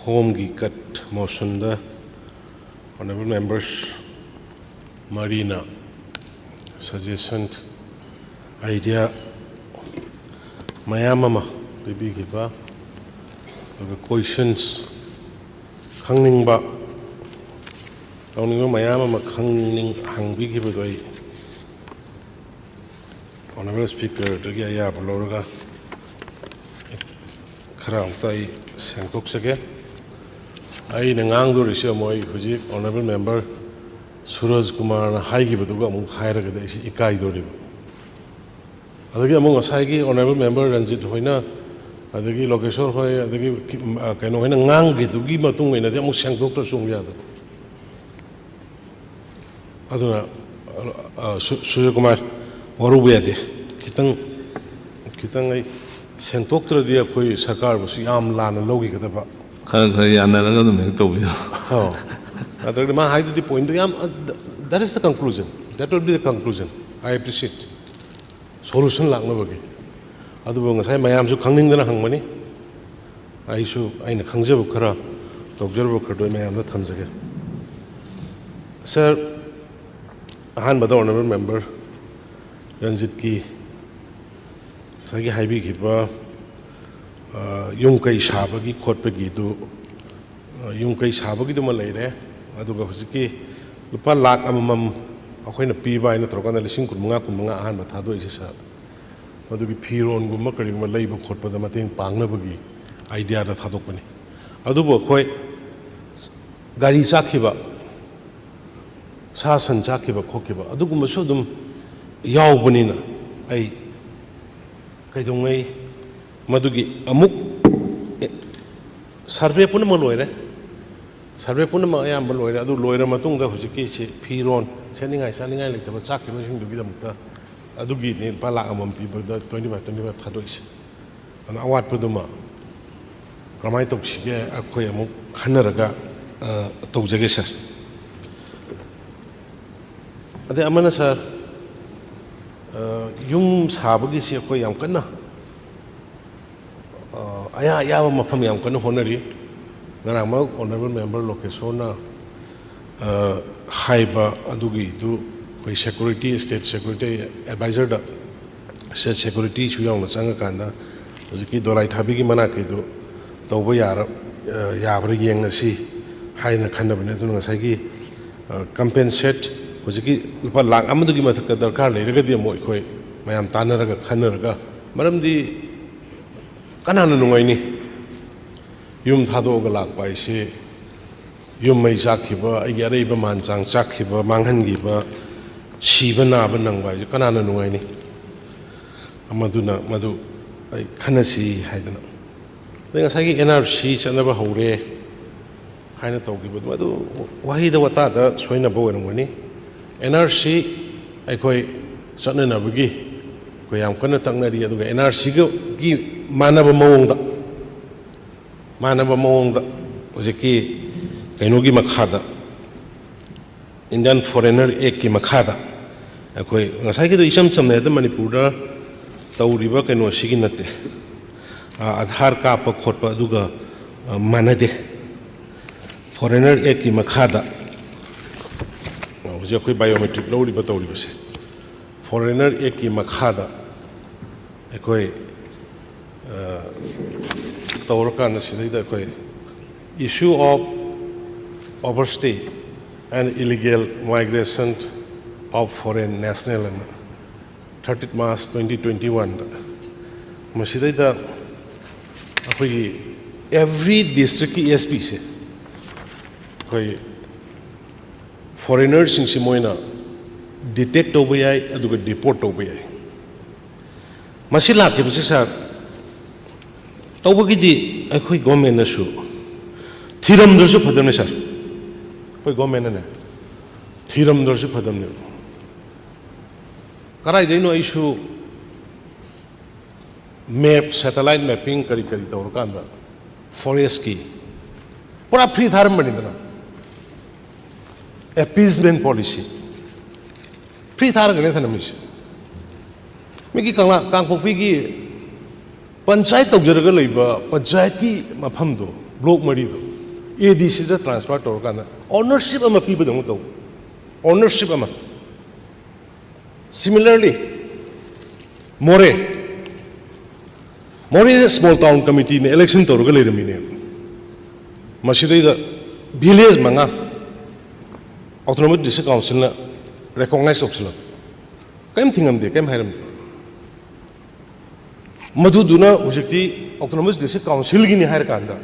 Home cut motion the honorable members Marina suggestion idea mayamama baby giba questions khangning ba tawning mayamama khangning hangbi giba doi honorable speaker to get ya bloroga khara tai sangkok sage ai nangang do risha moi huji honorable member Suraj Kumar na hai gi baduga mu khaira ga isi ikai do riba adagi among asai honorable member Ranjit hoina adagi Lokeshwar hoi adagi kaino hoina ngang gi dugi matung ina de mu sangkok to sung ya do aduna Suraj Kumar waru bu ya de kitang ai sangkok tra dia koi sarkar bu yam lana logi ka ba the point. That is the conclusion. That would be the conclusion. I appreciate. Solution lang na bagi. Adu bang say mayam su khangning na hangmani. I su ay na khangje bu khara. Doctor bu khado mayam na thamjage. Sir, han bada honorable member Ranjit ki sagi haibi ki ba yung kai shabagi khot pe gi du yung kai shabagi du ma leire aduga hujiki lupa lakh amam akhoi na pi bai na troka na lising kunmunga ahan ba thado ise sa adugi phiron gumma kari ma leiba khotpa da mateng pangna bagi idea da thadok pani adubo khoi gari chakhiba sa san chakhiba khokhiba adugumba so dum yaw bani na ai kaidongai madugi amuk survey pun ma loire survey pun ma ayam loire adu loire matung da hujiki se phiron seningai le taba chak ki sing dugi damta adu gi ne pala amam pi ba 25 thadois ana awat puduma kamai tok sige akhoi amuk khanaraga tawjage sir ade amana sir yung sabagi si akhoi yam kanna aya yawa mafam yam kana honari ngarang ma honorable member Lokeshwar na haiba adugi du koi security state security advisor da state security chu yaw na changa kanda hojiki dorai thabi gi mana ke du tawba yabra yeng asi haina khanna bane du ngasai gi compensate hojiki upa lakh amadu gi mathak darkar leiraga di moi khoi mayam tanaraga khanaraga maramdi kanana nungai ni yum thado ga lak pai se yum mai sakhiba ai arei ba man chang sakhiba manghan gi ba siba na ba nang bai kanana nungai ni amaduna madu ai khanasi haidana lenga sagi NRC chana ba hore haina tawgi ba madu wahi da wata da soina ba wenung ni NRC ai koi chana na bagi ko yam kana tangnari aduga NRC gi manaba mawongda hojiki kainogi makhada Indian Foreigner Act ki makhada akoi ngasai ki do isam samne da Manipur da tawriba kaino sigi nate Aadhaar ka pa khotpa aduga manade Foreigner Act ki makhada hoji akoi biometric lawriba tawriba se Foreigner Act ki makhada akoi issue of overstay and illegal migration of foreign national and 30th March 2021. Every district ESP se foreigners in Simoina detect over and deport over. Masila Kibsisa. Tawagidi akhoi government na su thiram dar su phadam ne sir koi government na thiram dar su phadam ne karai deino issue map satellite mapping kari tawr kanda forest ki pura free tharam bani dana appeasement policy free thar gane thanami miki kangpokpi gi panchayat तौजरगा लेबा पंचायत की मफम दो block मरी दो ADC दा transfer तौर काना ownership अमा पीबदों तो ओनरशिप अमा सिमिलरली मोरे स्मॉल टाउन कमिटी ने इलेक्शन तौर का लेरमीने मसीदा विलेज मंगा ऑटोनोमस डिस्ट्रिक्ट काउंसिल ना रिकॉग्नाइज ऑप्शन कम थिंगमदे कम हायरमदे मधुदुना उजिक्ति ऑटोनोमस डिस्ट्रिक्ट काउंसिल की नहीं हायर कांदा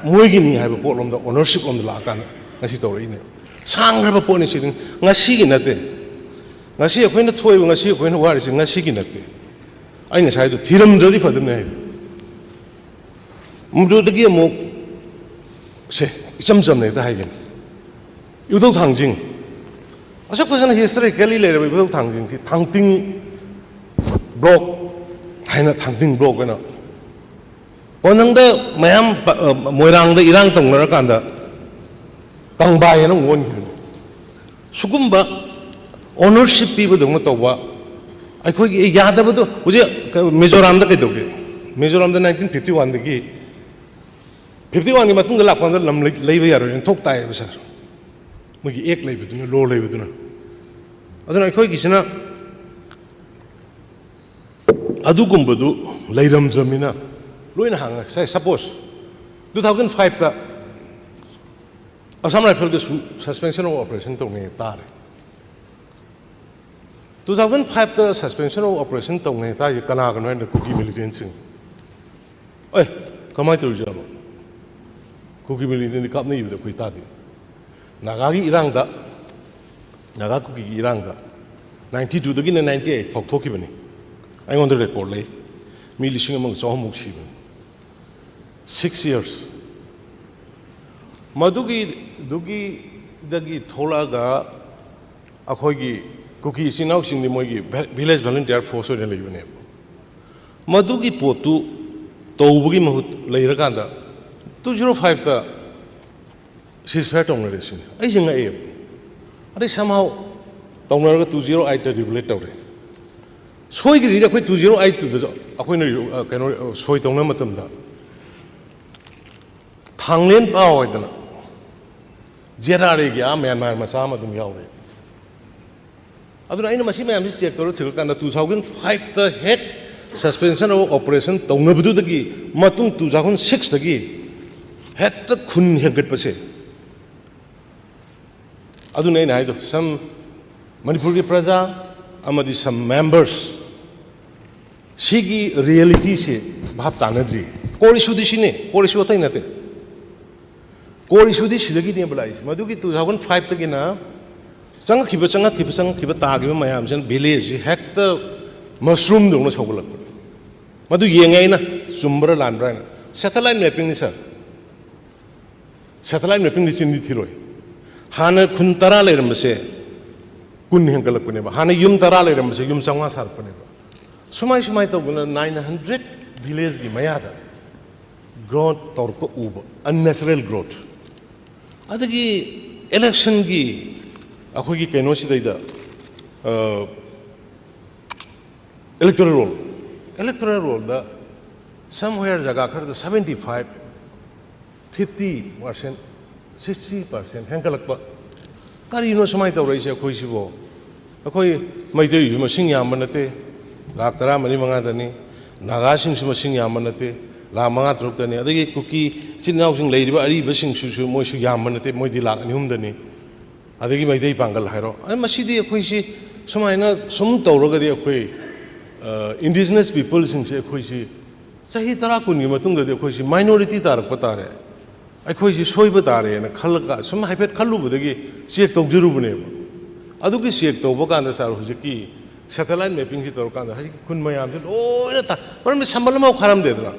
मोई की नहीं हायर पोलम दा ओनरशिप ओम ला काना ngasi तौरइने सांग्रब पोनी सिदिं ngasi की नते ngasi अखोइना थोइब ngasi अखोइना वारिसि ngasi की नते आइना साइदो थिरमददि फदमने हाय मुदुदगी अमुक से इचम चमने ता हायगन युदौ थांजिं असक फजना हिस्टोरिकली लेरब युदौ थांजिं थि थांतिं ब्लॉक हाइना थांतिं ब्लॉक ना ओनंगदा मयाम मोइरांगदा इरांग तंगनरा कांदा कंबाय ना वोन सुगुम्बा ओनरशिप पीबदोंग तौबा अखोगी यादबदो हुजे मिजोराम दा कइदोगे मिजोराम दा 1951 दगी 51 की मतुंग लाफांदा लम लेबा यारो थोक ताय बसर मुगी एक लेबदुना लो लेबदुना अदुना अखोगी अदुगुम्बदु लैरमद्रमिना लोइना हांगा से सपोज 2005 ता असम राइफल के सस्पेंशन ऑफ ऑपरेशन तो में तारे 2005 ता सस्पेंशन ऑफ ऑपरेशन तो में ता ये कना कनो ने कुकी मिलिटेंट सिंग ओए कमाय तो जाबो कुकी मिलिटेंट काप नहीं युदा कोई तादि नागा की इरांग दा नागा कुकी की इरांग दा 92 दगी 98 फक थोकी बनी आई ऑन द रिकॉर्ड ले मी लिसिंग अमंग सोहमुक सिबन 6 years मधुगी दुगी दगी थोलागा अखोगी कुकी सिनाउ सिंगनि मोगी विलेज वॉलंटियर फोर्स ओने लेबने मधुगी पोतु तौबगी महुत लेरकांदा 205 ता सीजफायर तोंगरेसिन आई जिंगा ए अरे somehow तोंगरगा 208 ता रेगुलेट तौरे सोइगिरि दा कोई 208 तु अखोइना कनो सोइ तोंगना मतमदा थांलेन पावयदना जेरारे गया म्यांमार मसा मदुम यावरे अदुना आइना मसी मैम चेक तौर थिगकांदा 2005 ता हेड सस्पेंशन ऑफ ऑपरेशन तौंगबदुदगी मतुंग 2006 दगी हेड त खुन हेगटपसे अदुना आइना हाइदो सम मणिपुर की प्रजा अमदी सम मेंबर्स सिगी रियलिटी से भाव तानद्री कोरिसुदी सिने कोरिसु अतै नते कोरिसुदी सिदगी ने बलाइस मधुगी 2005 तगिना चंगखिबा तागिबा मयाम जन विलेज हेक्ट मशरूम दोंग सौगलक मधु येंगैना चुम्ब्रा लानब्रा सैटेलाइट मैपिंग नि सर सैटेलाइट मैपिंग नि चिन्दी थिरोय हाना खुन तरा लेरमसे कुन हेंगलकनेबा हाना युम तरा लेरमसे युम चंगा सारपनेबा सुमाय सुमाय तौगुना 900 विलेज की मयादा ग्रोथ तौरप उब अननेचुरल ग्रोथ अदगी इलेक्शन की अखोगी कैनोसिदैदा इलेक्टोरल रोल दा समवेयर जगह खर 75 50% 60% हेंगलकबा करिनो समाय तौरैसे अखोइसिबो अखोइ मैतै मसिंग याम नते लाख 10 मनी मंगा दनी नागा सिंह मसिंग याम नते लाख 5 तरुक दनी अदगी कुकी चिनाउसिंग लेरिबा अरिबा सिंगसुसु मोइसु याम नते मोइदि लाख 2 दनी अदगी मैतै पांगल हाइरो अ मसिदि अखोइसि समायना सुम तौरगदि अखोइ इंडिजिनस पीपल सिंगसे अखोइसि सही तरा कुनि मतुंगदि अखोइसि माइनॉरिटी तारक तारे अखोइसि सोइबा तारे न खलका सुम हाइफेट खलुबदगी चेक तौजरुबने अदुगी चेक तौबा कांदा सार हुजिकी सैटेलाइट मैपिंग की तौर कांदा हजि खुन मयाम से लोइना ता मरम संबल माउ खराम देदना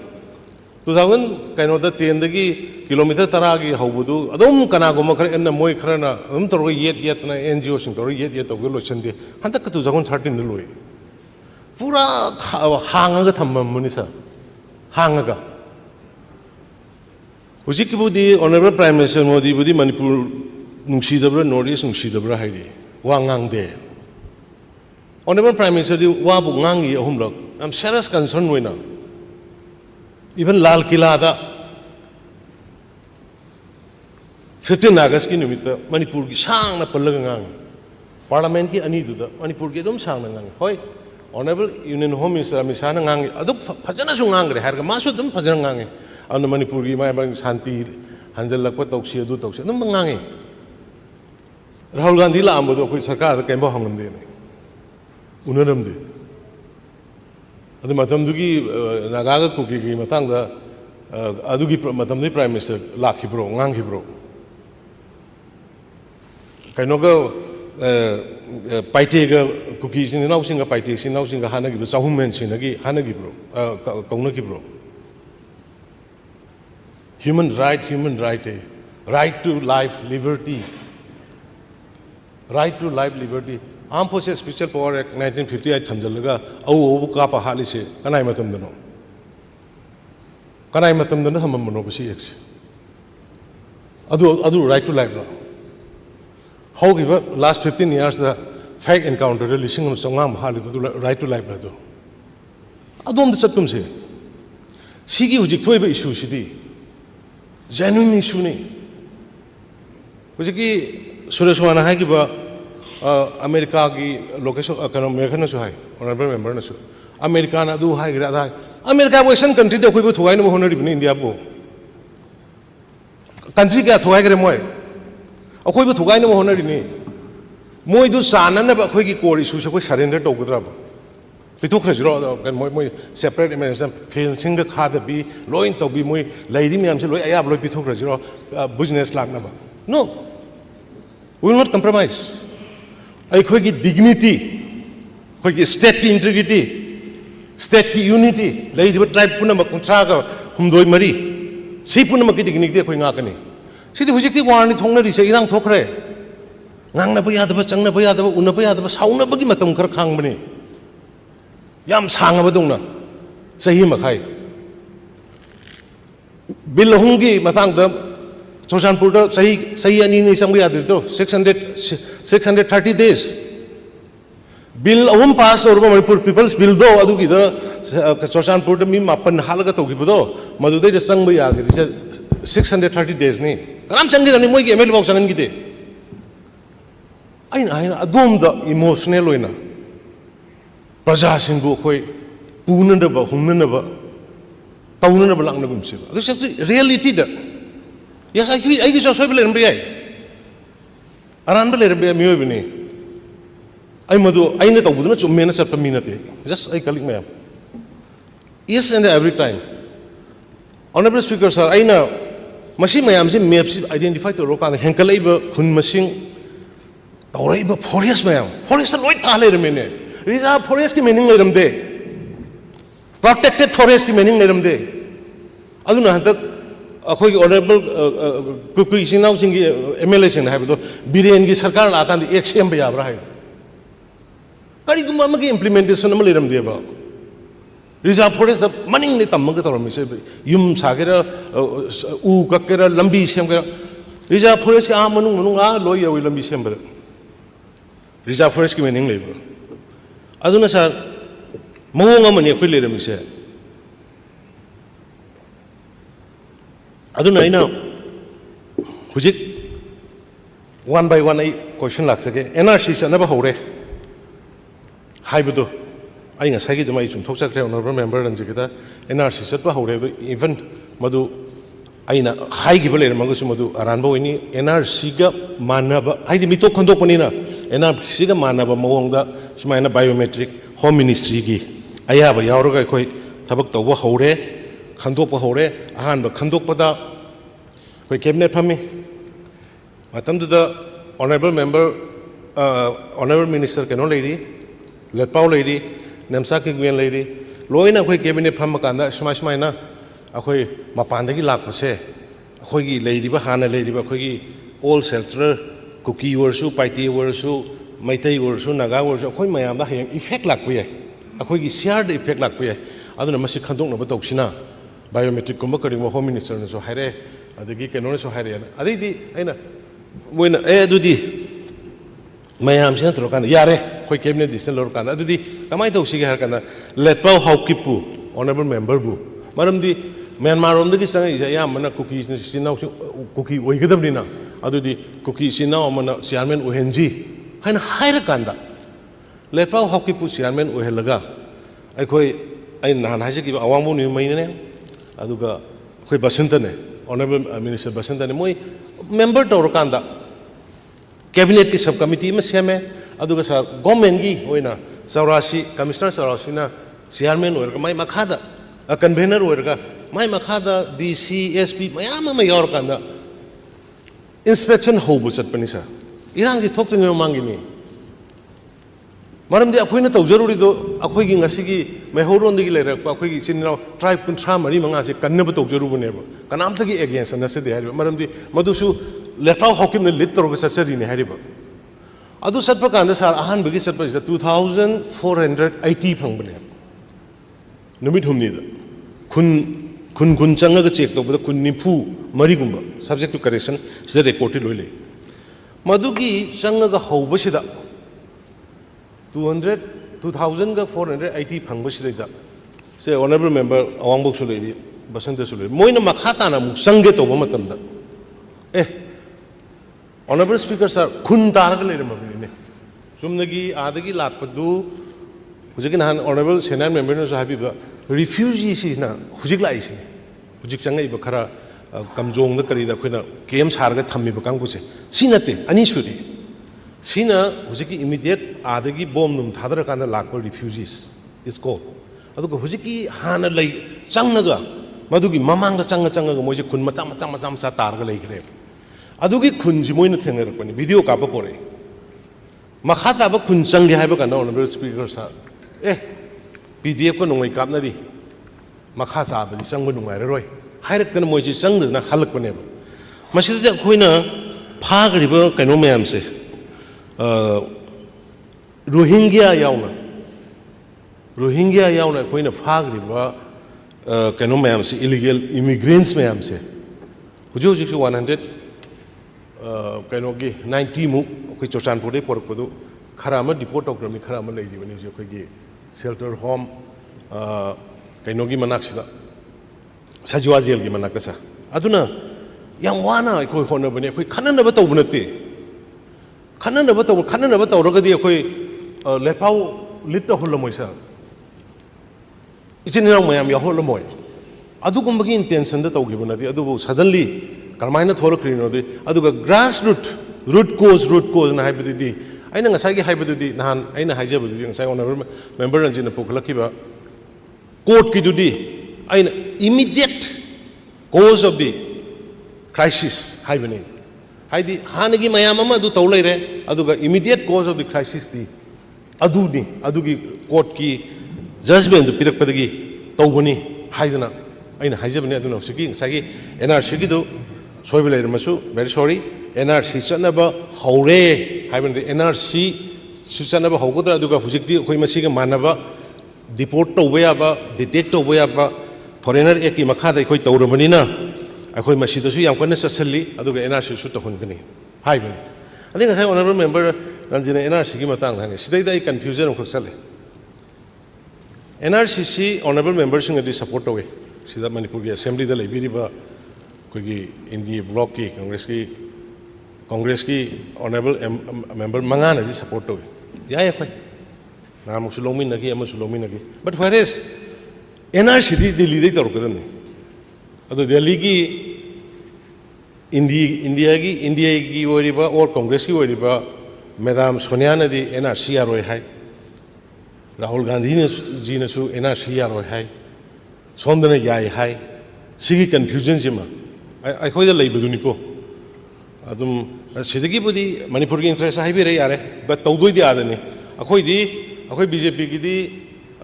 2000 कैनोदा 10 दगी किलोमीटर 10 की हौबदु अदुम कनागुम खर एन मोय खरना अदुम तौर येतना एनजीओ सिंग तौर येत तौग लोचंदे हंतक 2013 लोय पूरा हांगा थम्ममुनि सर हांगा हुजिकिबुदी ऑनरेबल प्राइम मिनिस्टर मोदी बुदी मणिपुर नुंसीदब्रा नॉर्थ ईस्ट नुंसीदब्रा हाइदि वा ngang ऑनरेबल प्राइम मिनिस्टर दी वाबु ngangi ahumlak am serious concern वइना even लाल किला दा 15 August की निमित्त मणिपुर की सांगना पल्लगा ngang पार्लियामेंट की अनी दुदा मणिपुर की एकदम सांगना ngang होय honourable union home minister Amit Shah ngang अदु फजना सु ngang रे हारगा मासु एकदम फजना ngang अन मणिपुर की माय शांति हंजल लक तौसी अदु तौसी एकदम ngang राहुल गांधी लामबदो कोई सरकार केंबो हंगमदे ने उनरमदे अदु मतमदुगी नागागा कुकी की मतंगदा अदुगी मतमदि प्राइम मिनिस्टर लाखिब्रो nganghibro कहीं पाइटे कुकी नाउसिंग पाइटे नाउसिंग हानगी चाहूमें सिनगी हानगिब्रो कौनगिब्रो human right right to life liberty arm forces special power act 1958 थमजलगा औ कापा हालिसे कनाय मतमदनो हममनो बसी एक्स अदु right to life How give last 15 years the fake encounter releasing of Songam Hali to right to life. I don't satum say. Sigi Ujikwe issue city. Genuine issue. Ujiki Sureswana Hagiba America location American Suhai, honorable member. Americana do high grad. America was some country that we go to Wine Honor in India. Country got to Agremoy. अखोई बो थुगाई न honorary नि मोय दु सानन बा अखोई की core issue से कोई सरेंडर तोगद्रा बा पिथुखरे जिरो मोय सेपरेट इमेजिनेशन फेंसिंग खाद बी लोइन तो बी मोय लाइरी म्याम से लोय आया लोय पिथुखरे जिरो बिजनेस लागना बा no we will not compromise अखोई की डिग्निटी अखोई की स्टेट की इंटीग्रिटी स्टेट की यूनिटी लाइरी बा ट्राइब पुनम कुंत्रा का हुमदोय मरी सी पुनम की डिग्निटी अखोई ngaकनी सिदी हुजिकती वारनी थोंगनरी से इरांग थोखरे ngangnaba yadaba changnaba yadaba unaba yadaba saunaba gi matam khar khangbani yam sangaba dongna sahi makhai bil hungi matang da Choshanpur da sahi ani ni samgi yadri to 630 days bill ahum pass orba Manipur people's bill do adu gi da Choshanpur da mi mapan halaga to gi bodo madu de sangba yagri 630 days ni kalam changi ni moi gi ML box angan gi de aina adom da emotional loina praja singbu khoi punana ba humna ba taunana ba langna gum se this is reality da yes I gi so bele mbi ai aran bele mbi mi oi bini ai madu aina ta buduna chumme na sap minute just I calling me yes and every time honorable speaker sir aina masi mayam se maps identify to roka henkalai ba khun masing Toraiba forest mayam forest loi thale remene reserve forest ki meaning leramde protected forest ki meaning leramde aduna hantak akhoi honorable kuku isinau singi MLA sin haibo biren gi sarkar la kan ek sem ba yabra hai kari gum ma gi implementation am leramde ba reserve forest the maning ni tam ga toram se yum sagera u kakera lambi sem ga reserve forest ka manung a loi yawi lambi sem ba reserve forest ki meaning leibro aduna sir mawong amani akoi leram se aduna ina hujik one by one ai question lak sake NRC chanaba hore haibudo ai nga sai gi dum ai chum thok chakre honorable member ran jigida NRC chatba hore even madu aina hai gi bale mangu madu aranba oini NRC ga manaba ai di mito khondok panina NRC ga manaba mawong da sumaina biometric home ministry gi ayaba yawraga khoi thabak tawba hore khandokpa hore ahanba khandokpa da khoi cabinet phami matam da honorable member honorable minister keno lady letpau lady namsa ki gwen lady loina khoi cabinet pham kanda sumaina akhoi mapandagi lakpase akhoi gi leiriba hana leiriba akhoi gi all shelter cookie worsu paiti worsu maitai worsu naga worsu akhoi mayam da hayang effect lakpu yai akhoi gi shared effect lakpu yai aduna masi khandok na ba toksina biometric kumba kari mo home minister na so haire adagi keno na so haire adi di aina moina adudi mayam sina tro kan yare khoi cabinet decision lor kan adudi kamai toksi ga har kan lepau haukipu honorable member bu maram di Myanmar rom da ki sangai ya mana cookies ni sinau cookie oi gadam ni na अदुदी कुकी सिना अमना chairman ओहेंजी हाइना higher कांदा लेपाव hockey पु chairman ओहेलगा अखोई आई नहान हाइजे की अवांगबो नि मैने अदुगा अखोई बसंतने ऑनरेबल मिनिस्टर बसंतने मोई मेंबर तौर कांदा कैबिनेट की सब कमिटी में सेमे अदुगा सा गवर्नमेंट की होइना चौरासी कमिश्नर चौरासीना चेयरमैन ओरगा माई मखादा कन्वेनर ओरगा माई मखादा डीसी एसपी मयाम मा यावर कांदा इंस्पेक्शन होबु चटपनी सा इरांग जी थोक्तंगे मांगिनी मरमदि अखोइना तौजरुरिदो अखोइगी ngasiगी मेहौरोंदगी लेरक अखोइगी चिन्नाव ट्राइब कुंथ्रा मरी मंगा से कन्नब तौजरुबनेब कनामतगी अगेंस्ट नसदे हारिबा मरमदि मदुसु लेपाव हॉकिमने लिड तौरग सचरिने हारिबा अदु सत्प कांदा सार अहानबगी सत्प 2480 फंगबने नुमित हुमनीदा खुन चंगा चेक तौबदा खुन निफु मरीगुंबा सब्जेक्ट टू करेक्शन से रिकॉर्ड लोइले मदुगी चंगा हौबसिदा 2480 फंगबसिदा से ऑनरेबल मेंबर अवांगबोक सुलेरी बसंत सुलेरी मोइना मखाताना मुक संगे तौबा मतमदा ऑनरेबल स्पीकर सर खुन तारग लेरमबने चुमनगी आदगी लापदु हुजिक नहान ऑनरेबल सेनेट मेंबर ने हाबिबा रिफ्यूजी सिना हुजिक लाइसि हुजिक चंगई खरा कमजोंग करीदा अखोइना केम सारगा थम्मिबा कांगुसे सिनते अनी सुरी सिना हुजिक इमीडिएट आदगी बॉम नुम थादर कांदा लाकपा रिफ्यूजीज इज कॉल्ड अदुगा हुजिकी हाना लई चंगनगा मदुगी ममांगदा चंगा मोइजे खुन मचा तारगा लईखरे अदुगी खुनजी मोइना थेंगरपनि वीडियो कापा पोरे मखा ताबा खुन चंगे हाइबा कांदा ऑनरेबल स्पीकर सा पीडीएफ को नोंगै कापनरी मखा साबदि चंग नुंगाइररोय हाइरक्तना मोइजे चंगदना हलकपनेबा मसिदि अखोइना फागरिबा कैनो मयामसे रोहिंग्या याउना अखोइना फागरिबा कैनो मयामसे इलीगल इमिग्रेंट्स मयामसे हुजि हुजि 100 कैनोगी 90 मु अखोइ चोचानपुरदे पोरकपदु खरा अमा डिपोर्ट तौग्रमि खरा अमा लैदिबनि हुजि अखोइगी शेल्टर होम कैनोगी मनाक्सिदा सजवा जेल की मनाकसा अदुना याम वाना अखोइ होनबने अखोइ खननब तौब नते खननब तौरगदि अखोइ लेपाउ लिट होलमोइसा इचिनाव मयाम याहोलमोय अदुगुम्बगी इंटेंशन द तौगिब नते अदुबु सडनली करमाइना थोरक्रिनोदि अदुगा ग्रास रूट कोज ना हाइबदि अना ngसागी हाइबदि नहान अना हाइजबदि ngसाई ऑनरेबल मेंबर रंजिना पुखलखिबा कोर्ट की दुदी अना immediate cause of the crisis हाइबने हाइदि हानगी मयाम अमा अदु तौ लेरे अदुगा immediate cause of the crisis दी अदुनी अदुगी कोर्ट की जजमेंट पिरकपदगी तौबनी हाइदना अना हाइजबने अदुना सिगी ngसागी एनआरसी की दो सोइब लेरमसु वेरी सॉरी एनआरसी चनब हौरे हाइबने एनआरसी सुचनब हौगदरा अदुगा हुजिकदि अखोइ मसिगा मानबा डिपोर्ट तौबा याबा डिटेक्ट तौबा याबा फॉरेनर एक की मखादा अखोइ तौरबनिना अखोइ मसिदसु याम कन्ना चसल्ली अदुगा एनआरसी सु तखोनगनि हाइबने अदि ngसाइ ऑनरेबल मेंबर रंजिना एनआरसी की मतंग हाने सिदैदा आई कंफ्यूजन खक चले एनआरसी सी ऑनरेबल मेंबर सिंगदि सपोर्ट तौवे सिदा मणिपुर की असेंबली दा लेबिरिबा कोई इंडिया ब्लॉक की कांग्रेस की ऑनरेबल मेंबर मंगा ने सपोर्ट तौवे याय अखोइ नामुसु लौमिनगी अमसु लौमिनगी बट व्हेरेस एनआरसी दी दिल्ली तौरकदनी अदो दिल्ली की इंडिया की और कांग्रेस की मैडम सोनिया ने एनआरसी यारोय हाय राहुल गांधी जी ने एनआरसी यारोय हाय सोमदना याय हाय सिगी कंफ्यूजन जिमा अखोइदा लेबदुनिको अदुम सिदगिबुदी मणिपुर की इंटरेस्ट हाइबेरे यारे बट तौदोइदि आदनी अखोइ बीजेपी की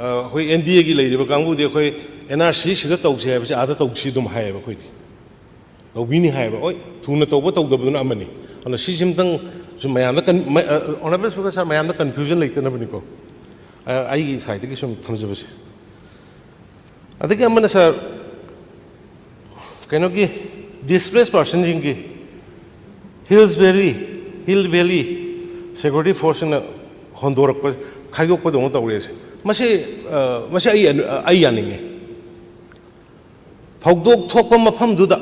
अखोइ एनडीए की लेरिबा कांगुदि अखोइ एनआरसी सिदा तौसे हाइबसे आदा तौसी दुम हाइबा अखोइदि तौबिनी हाइबा ओइ थुना तौबा तौदबदुना अमनी अन सिजिमतंग सु मयामदा ऑनरेबल स्पीकर सर मयामदा कंफ्यूजन लेतनबनिको आइगी साइडगी सुम थमजबसे अदगी अमना सर कैनोगी डिस्प्लेस पर्सन जिंगी हिल वैली सिक्योरिटी फोर्स ने होंदोरक खाइदोकपदों तौरेसे मसे आई यानिंगे थौदोक थोकपा मफमदुदा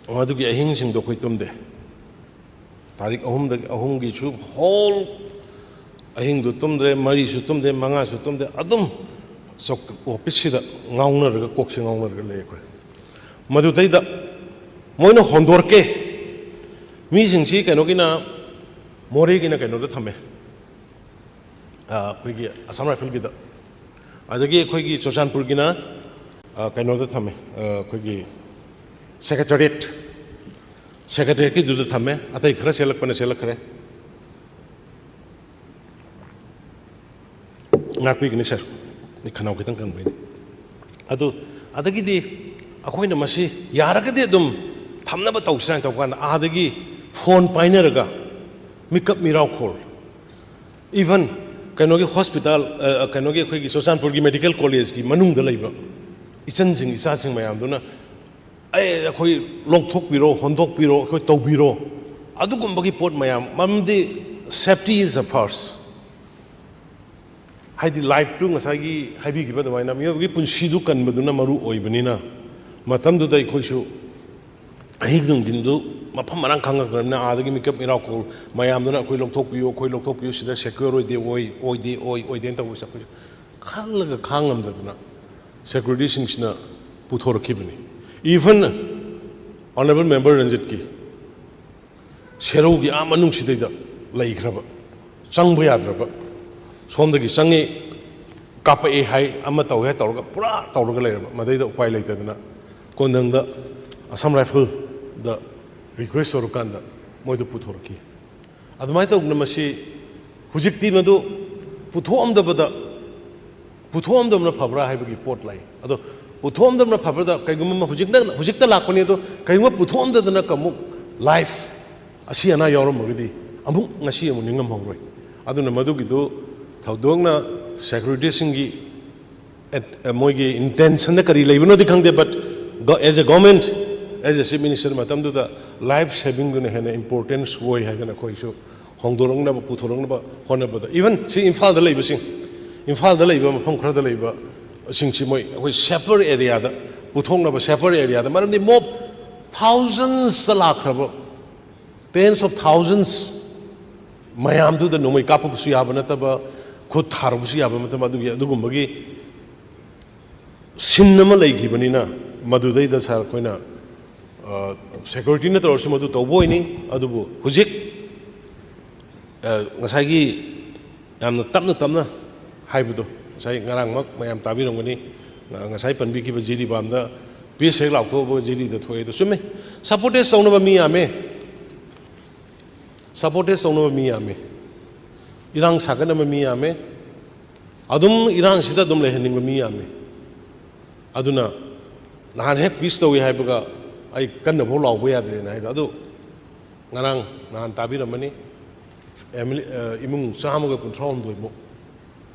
मधुगी अहिंग कोई तुम्दे तारीख अहूम की होल अहिंग तुम्दे मरी तुम्दे मंगा तुम्दे अदुम ऑफिस गाउनर कोक्से गाउनर ले मधुद मोइन होंदोरके मीसी कहोना मोरेगी कहोद थमे अखोगी असम राइफल अखोगी चुरचानपुर की कहोद थमे अखोगी सेक्रेटरीट की थमे अतई खर सेलपने सेलखरे नापीगनी सर खनाव खितंग कंबनी अखोना मसी यारगदि अदुम थमनब तौसरा तौकान आदगी फोन पाइनरगा मिकअप मिराव खोल इवन कहोगी हॉस्पिटल कहोगी अखोगी चुरचानपुर की मेडिकल कॉलेज की मनुंग लेबा इचनसिंग इचासिंग मयामदुना अखोई लोंथोकपिरो होंदोकपिरो अखोई तौबिरो अदुगुंबगी पोट मयाम ममदि सेफ्टी इज अ फर्स्ट हाइदि लाइफ टू ngसागी हाइबिगिबा दमाइना मियोगी पुंसीदु कनबदुना मरु ओइबनिना मतमदुदा अखोइसु अहिंग दिनदु मफम मरांग खंगग्रमना आदगी मिकअप मिराव कोल मयामदुना अखोई लोंथोकपियो सिदा सेक्योर ओइदे तौ सखो खलगा खांगमदुना सिक्योरिटी सिंगसिना पुथोरखिबनि इवन ऑनरेबल मेंबर रंजित की शेरोगी मनुंगसिदैदा लैख्रब चंब याद्रब सोमदगी चंगे कापए हाई तौहे तौरगा पूरा तौरगा लेरब मदैदा उपाय लेतदना कोंदंग असम राइफल द रिक्वेस्ट तौरकांदा मोइदो पुथोरकी अदुमाय तौगना मसी हुजिक्ति मदु पुथोमदबना फबरा हाइबगी पोट लाई अदो पुथोमदबना फबरदा कैगुम हुजिक्ता लाखपनि अदो कैगुम पुथोमददना कमु लाइफ असी अना यावरमगदी अमुक ngasi अमु निंगम हौरोय अदुना मदुगिदो थौदोंगना सिक्योरिटी सिंगी मोइगी इंटेंशन करी लेबनोदि खंगदे but as a government as a chief minister मतमदुदा लाइफ सेविंग दुना हेना इंपोर्टेंस वोय हाइदना खोइसु होंदोरंगना पुथोरंगना होनबदा इवन सी इम्फालदा लेबसिंग इम्फालदा लेबा मफम खरदा लेबा सिंगसी मोइ अखोइ सेपर एरियादा पुथोंगना सेपर एरियादा मरमदि मोब थाउजेंड्स लाखरब टेंस ऑफ थाउजेंड्स मयामदुदा नोमै कापबसु याबा नतबा खुद थारबसु याबा मतम अदुगुंबगी सिन्नमा लैगिबनिना मदुदैदा सर कोइना सिक्योरिटी न तौरसु मदु तौबोइनी अदुबु हुजिक ngसागी यामना तपना हाइबदो ngसाई ngarangmak mayam tabirongani ngasai panbikiba jiri bamda pis hek laukthobba jiri da thoe do sume supporte saunaba mi ame irang saganaba mi ame adum irang sida dum leheningba mi ame aduna nahan hek pis tawi haibaga ai kanna bho lawba yadre na adu ngarang nahan tabiramani imung samaga control doibo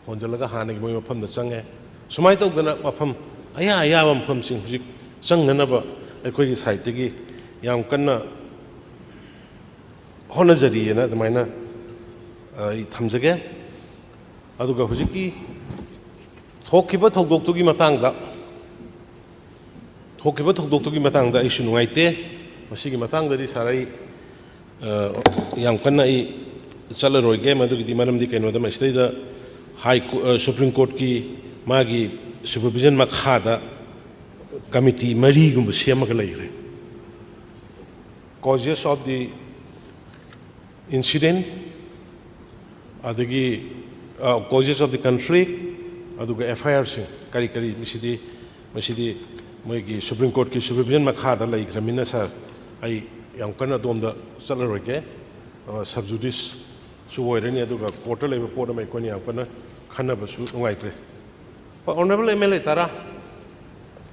honjalaga hanagi moi mafam da change sumai tawdana mafam aya mafam sing hujik changnanaba akhoi site gi yam kanna honajari na damaina thamjage aduga hujiki thokiba thogdoktugi matangda isu nuaite masigi matangda di sarai yam kanna I चलरोगे मधुगी मरमदी कहोद मसीदा हाई supreme court की मागी supervision मखादा committee मरीगुम सेमग लेरे कॉजेस ऑफ द इंसिडेंट अदगी कॉजेस ऑफ द कंफ्लिक्ट अदुगा एफआईआर से करी मसीदी मोगी सुप्रीम कोर्ट की सुपरविजन मखादा लेग्रमिना सर आई याम कन्ना दोमदा चलरोगे सबजुडिस सुवोइरनी अदुगा कोर्ट लेबा पोट अमा कोनी यामकना खन्नबसु नुगाइत्रे ऑनरेबल एमएलए तारा